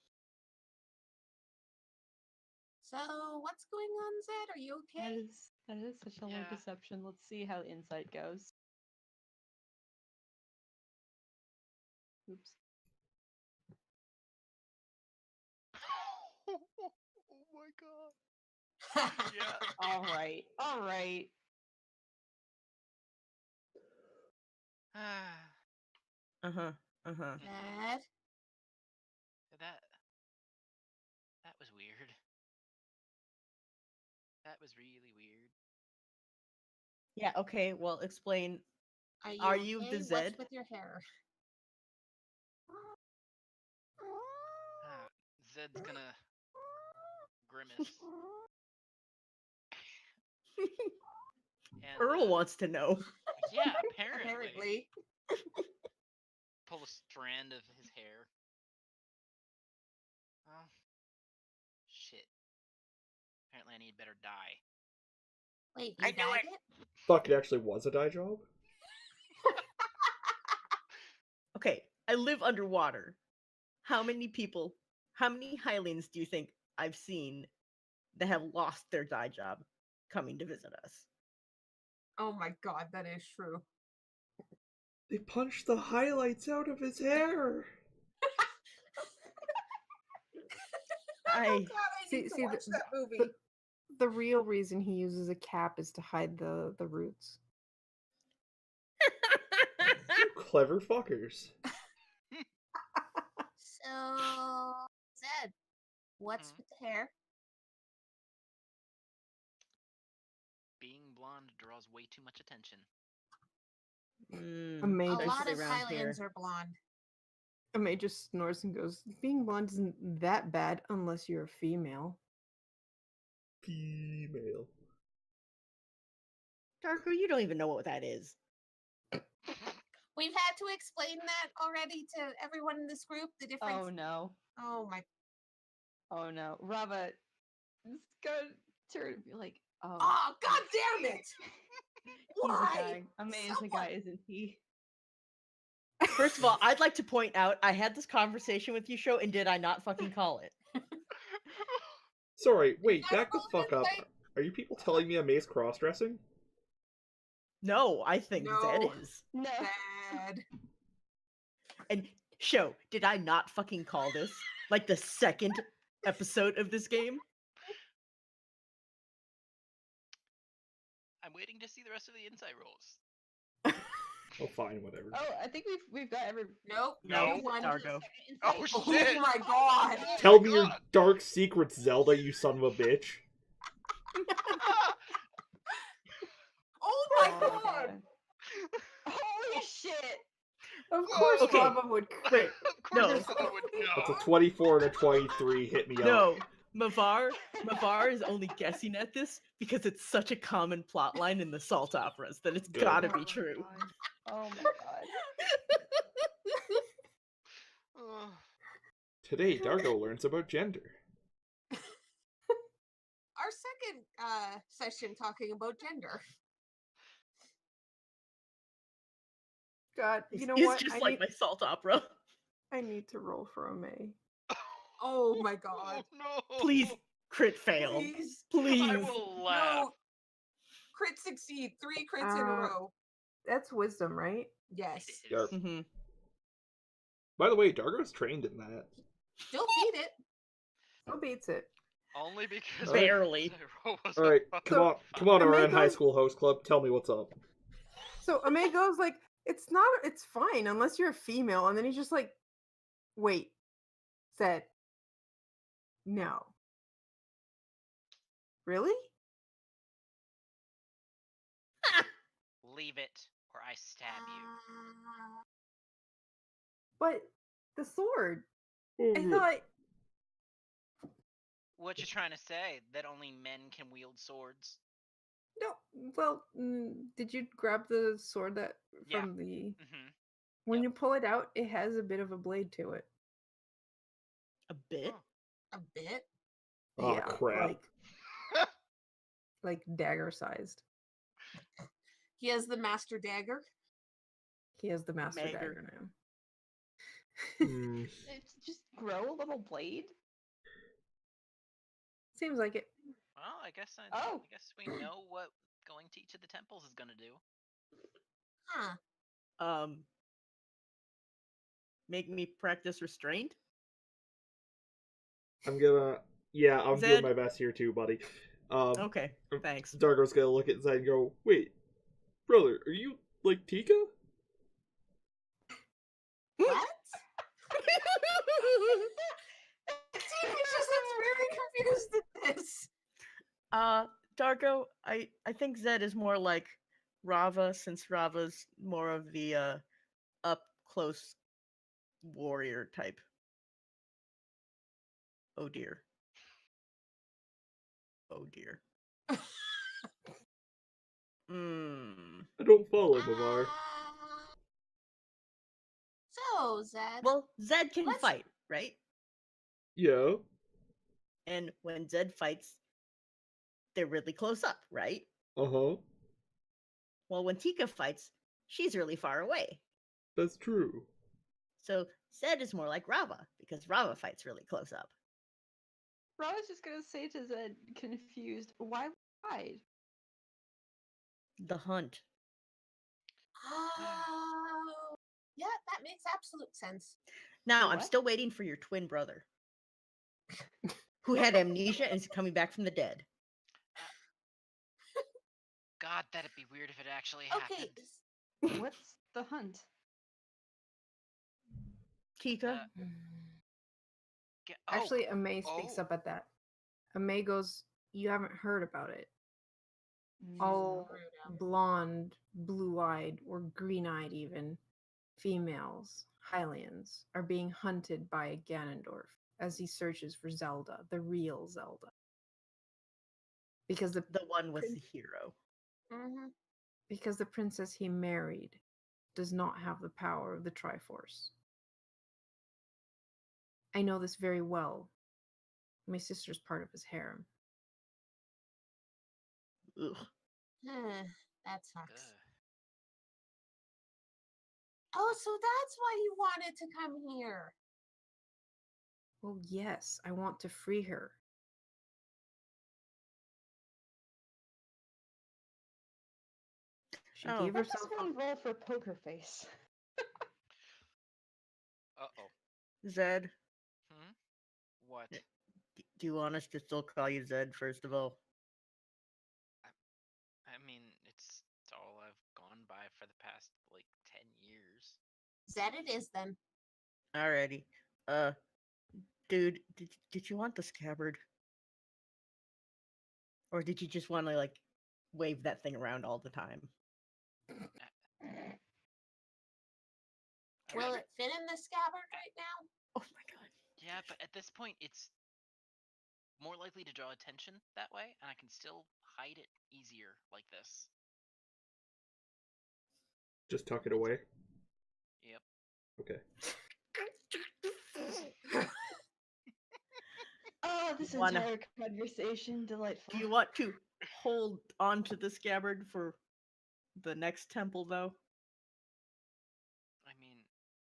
So, what's going on, Zed? Are you okay? That is such a low Yeah. deception. Let's see how insight goes. Oops. Oh my god. Yeah. All right. All right. Uh-huh. Uh-huh. Zed? That was weird. That was really weird. Yeah, okay, well, explain. Are you, Are you okay? the What's Zed? with your hair? Zed's gonna grimace. And, Earl wants to know. Yeah, apparently. Apparently. Pull a strand of his hair. Oh. Shit. Apparently I need better dye. Wait, I you knew dyed it. it? Fuck, it actually was a dye job? Okay, I live underwater. How many Hylians do you think I've seen that have lost their dye job coming to visit us? Oh my god, that is true. They punched the highlights out of his hair! Oh I god, I need to watch that movie. The real reason he uses a cap is to hide the roots. You clever fuckers. So, Zed, what's Mhm. with the hair? Being blonde draws way too much attention. Amazing. A lot especially of around here. Highlands are blonde. May just snores and goes, being blonde isn't that bad unless you're a female. Female. Darko, you don't even know what that is. We've had to explain that already to everyone in this group, the difference. Oh no. Oh my. Oh no. Rava is gonna turn and be like, oh. Oh, god damn it! He's Why? a guy. A man's a guy, isn't he? First of all, I'd like to point out I had this conversation with you, Show, and did I not fucking call it? Sorry, wait, gotta back the roll fuck up. insight. Are you people telling me Amaze cross-dressing? No, I think Zed No. is. No. Bad. And Show, did I not fucking call this? Like the second episode of this game? I'm waiting to see the rest of the insight rolls. Oh, fine, whatever. Oh, I think we've got every. Nope. No. you won. Dargo. Oh, Oh shit! my god! Oh Tell my me your God. dark secrets, Zelda, you son of a bitch. Oh my Oh, god! God. Holy shit! Of course, Okay. Rava would crit. Of course, No. Zelda would That's a know. 24 and a 23. Hit me up. No, Mavar is only guessing at this because it's such a common plot line in the salt operas that it's Good. gotta Oh be my true. God. Oh my god. Ugh. Today, Dargo learns about gender. Our second session talking about gender. God, It's, you know it's what? just like my salt opera. I need to roll for a May. Oh my god. Oh, no. Please, crit fail. Please. Please. I will laugh. No. Crit succeed. 3 crits in a row. That's wisdom, right? Yes. It is. Yep. Mm-hmm. By the way, Dargo's trained in that. Still beat it. Who beats it? Only because Alright. Barely. my roll was Alright, a come on, Amazing- Orion High School Host Club. Tell me what's up. So Ame goes like, It's not. It's fine unless you're a female. And then he's just like, wait, said no. Really? Leave it, or I stab you. But the sword. Oh, I yeah. thought. What you trying to say? That only men can wield swords? No. Well, did you grab the sword that Yeah. from the? Mm-hmm. When Yep. you pull it out, it has a bit of a blade to it. A bit? Oh. A bit. Oh, Yeah, crap. like dagger sized. He has the master dagger. He has the master Magger. dagger now. Hmm. It's just grow a little blade. Seems like it. Well, I guess Oh. I guess we know what going to each of the temples is gonna do. Huh. Make me practice restraint. I'm doing Zed? my best here too, buddy. Okay, thanks. Dargo's gonna look at Zed and go, wait, brother, are you like Tika? What? Tina's just very confused at this. Dargo, I think Zed is more like Rava, since Rava's more of the up close warrior type. Oh dear. Oh dear. I don't follow, Bavar. So, Zed. Well, Zed can Let's- fight, right? Yeah. And when Zed fights, they're really close up, right? Uh-huh. Well, when Tika fights, she's really far away. That's true. So Zed is more like Rava, because Rava fights really close up. I was just gonna say to Zed, confused, why hide? The hunt. Oh, yeah, that makes absolute sense. Now, Wait, I'm what? still waiting for your twin brother, who had amnesia and is coming back from the dead. God, that'd be weird if it actually Okay. happened. What's the hunt? Tika, Actually, Amay speaks oh. up at that. Amay goes, "You haven't heard about it. Mm, All blonde, blue-eyed, or green-eyed even females, Hylians, are being hunted by Ganondorf as he searches for Zelda, the real Zelda. Because the one with the hero. Mm-hmm. because the princess he married does not have the power of the Triforce. I know this very well. My sister's part of his harem. Ugh. That sucks. Ugh. Oh, so that's why you wanted to come here. Well, yes, I want to free her. She Oh. gave Let us herself one roll for poker face. Uh-oh. Zed, Hmm? What? do you want us to still call you Zed, first of all? I mean, it's all I've gone by for the past, 10 years. Zed it is then. Alrighty. Dude, did you want the scabbard? Or did you just want to, wave that thing around all the time? Will it fit in the scabbard right now? Oh my god. Yeah, but at this point, it's more likely to draw attention that way, and I can still hide it easier like this. Just tuck it away. Yep. Okay. Oh, this Wanna- entire conversation, delightful. Do you want to hold on to the scabbard for the next temple, though? I mean,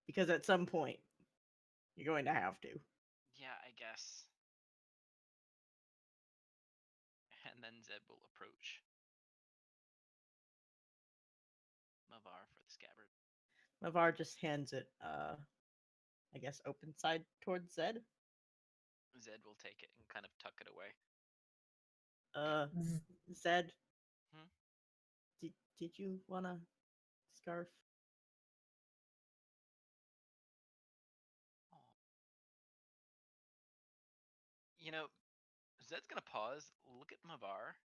Because at some point, you're going to have to. yeah, I guess. And then Zed will approach Mavar for the scabbard. Mavar just hands it, I guess, open side towards Zed. Zed will take it and kind of tuck it away. Zed, Hmm? did you want a scarf? You know, Zed's gonna pause, look at Mavar.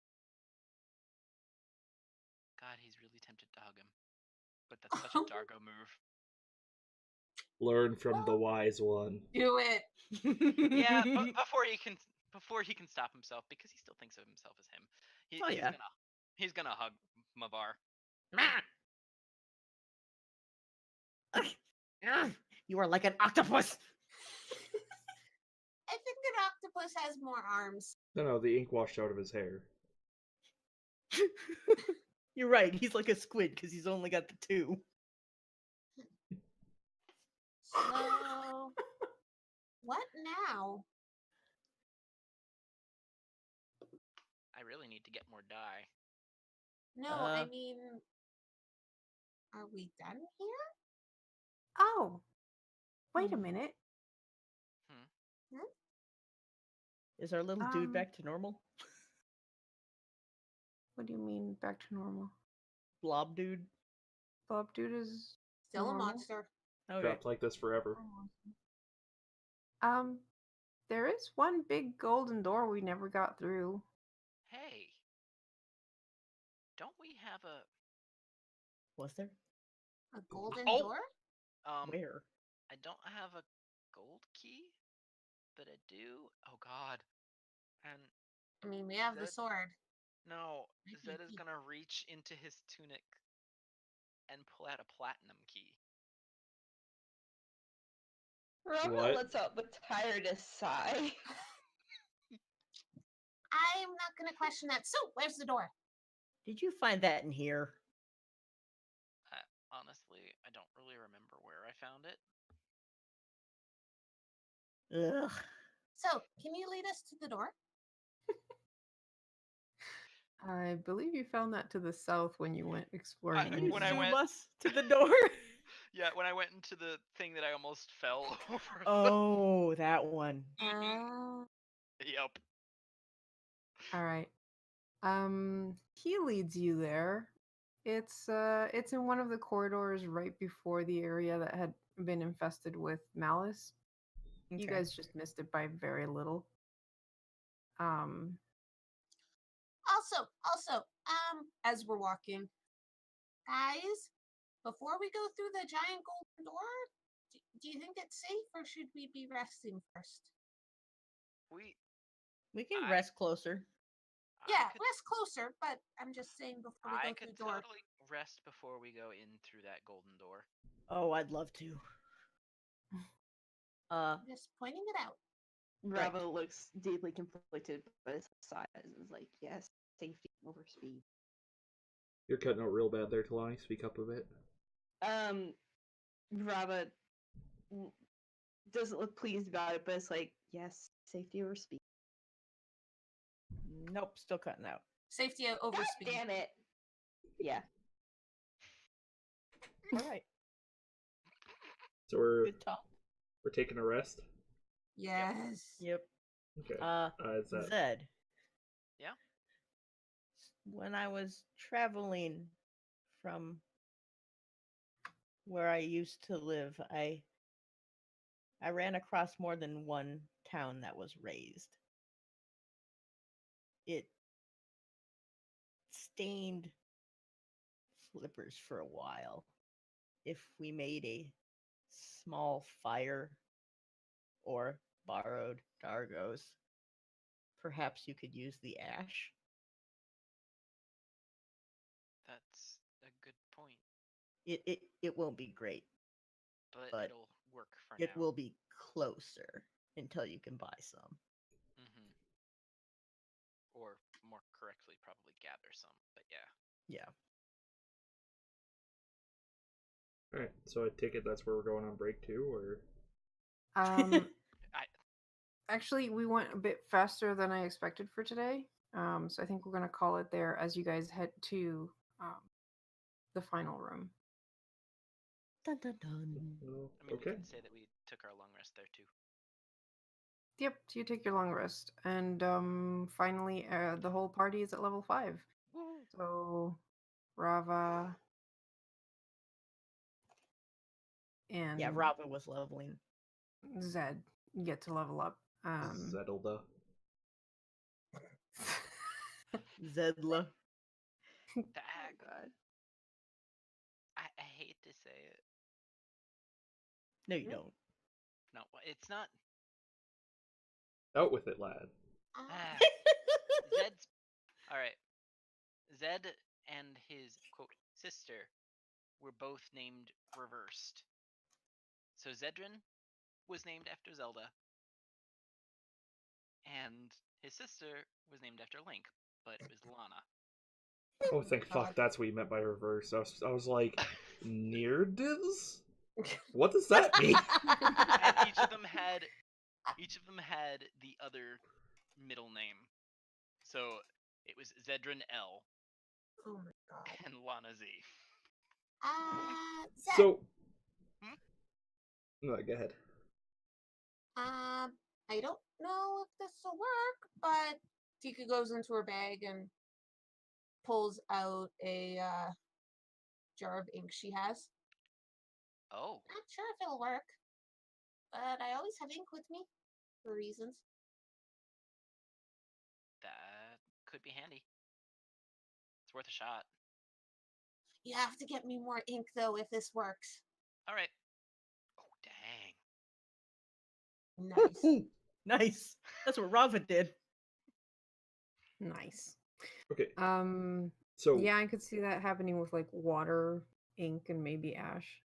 God, he's really tempted to hug him. But that's such a Dargo move. Learn from the wise one. Do it. Yeah, but before he can stop himself, because he still thinks of himself as him. Oh, yeah. He's gonna hug Mavar. You are like an octopus. I think an octopus has more arms. No, the ink washed out of his hair. You're right. He's like a squid because he's only got the two. So, what now? I really need to get more dye. No, I mean, are we done here? Oh, wait a minute. Is our little dude back to normal? What do you mean back to normal? Blob dude? Bob dude is Still normal. a monster. Okay. Trapped like this forever. There is one big golden door we never got through. Hey, don't we have a Was there? A golden Oh! door? Where? I don't have a gold key, but I do. Oh God! And I mean, we have the sword. no, Zed is gonna reach into his tunic and pull out a platinum key. Rava What? lets out the tiredest sigh. I'm not going to question that. So, where's the door? Did you find that in here? Honestly, I don't really remember where I found it. Ugh. So, can you lead us to the door? I believe you found that to the south when you went exploring. Can you when I zoom went- us to the door? Yeah, when I went into the thing that I almost fell over. Oh, that one. Yep. All right. He leads you there. It's in one of the corridors right before the area that had been infested with malice. You Okay. guys just missed it by very little. Also, as we're walking, guys, before we go through the giant golden door, do you think it's safe or should we be resting first? We can rest closer. Yeah, rest closer, but I'm just saying before we I go could through the door. totally rest before we go in through that golden door. Oh, I'd love to. I'm just pointing it out. Rava looks deeply conflicted, but sighs and is like, yes, safety over speed. You're cutting out real bad there, Talani. Speak up a bit. Rava doesn't look pleased about it, but it's like, yes, safety over speed. Nope, still cutting out. Safety over God speed. damn it. Yeah. All right. So we're Good talk. taking a rest. Yes. Yep. Okay. Is that... Zed. Yeah? When I was traveling from where I used to live, I ran across more than one town that was razed. It stained flippers for a while. If we made a small fire or borrowed Dargos, perhaps you could use the ash. That's a good point. It won't be great, But it'll work for it now. will be closer until you can buy some. Mm-hmm. Or more correctly, probably gather some. But yeah. Yeah. Alright, so I take it that's where we're going on break too, or... Actually, we went a bit faster than I expected for today. So I think we're going to call it there as you guys head to the final room. Dun, dun, dun. I mean, okay. we can say that we took our long rest there too. Yep, so you take your long rest. And finally, the whole party is at level 5. So, Rava and Yeah, Rava was leveling. Zed get to level up. Zedelda. Zedla. Dag. God. I hate to say it. No, you don't. No, it's not. Out with it, lad. Ah, Zed's. Alright. Zed and his, quote, sister were both named reversed. So Zedrin was named after Zelda, and his sister was named after Link, but it was Lana. Oh, thank God. fuck, that's what you meant by reverse. I was like, near divs? What does that mean? And each of them had the other middle name. So it was Zedrin L Oh my god. and Lana Z. Zed, So, Hmm? no, go ahead. I don't know if this will work, but Tika goes into her bag and pulls out a jar of ink she has. Oh, Not sure if it'll work, but I always have ink with me for reasons. that could be handy. It's worth a shot. You have to get me more ink though if this works. Alright. Oh, dang. Nice. Nice. That's what Rava did. Nice. Okay, Um, so yeah, I could see that happening with like water, ink, and maybe ash.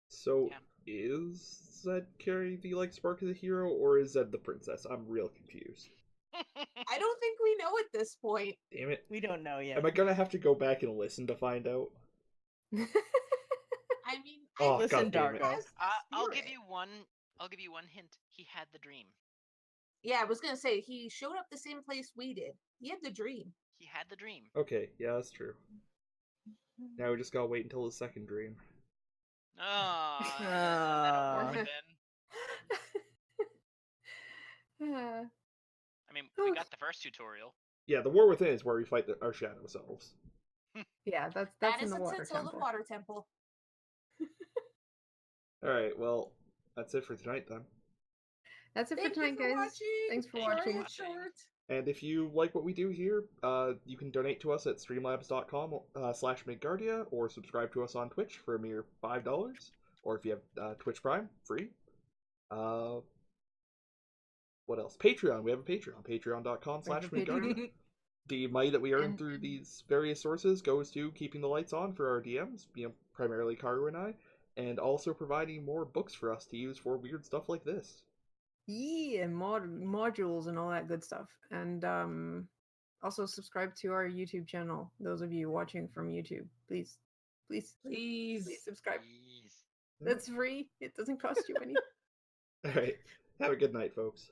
So Yeah. is Zed carrying the like spark of the hero, or is Zed the princess? I'm real confused. I don't think we know at this point. Damn it! We don't know yet. Am I gonna have to go back and listen to find out? I mean, Oh, I Listen, God damn it. Dargo. I'll give spirit. you one. I'll give you one hint. He had the dream. Yeah, I was gonna say he showed up the same place we did. He had the dream. He had the dream. Okay, yeah, that's true. Now we just gotta wait until the second dream. Oh, that'll work Ah. then. Ah, I mean, we got the first tutorial. Yeah, the War Within is where we fight our shadow selves. yeah, that's That in is the a water Tinsel, the temple. water temple. Alright, well, that's it for tonight then. That's it for Thank you tonight, for guys. watching. Thanks for Thank you for watching. Sorry it's watching. short. And if you like what we do here, you can donate to us at streamlabs.com/Midgardia, or subscribe to us on Twitch for a mere $5, or if you have Twitch Prime, free. What else? Patreon. We have a Patreon. Patreon.com/Midgardia. The money that we earn through these various sources goes to keeping the lights on for our DMs, primarily Karu and I, and also providing more books for us to use for weird stuff like this. Yeah, modules and all that good stuff. And also subscribe to our YouTube channel. Those of you watching from YouTube, please Please. subscribe. Jeez. That's free. It doesn't cost you any. Alright, have a good night, folks.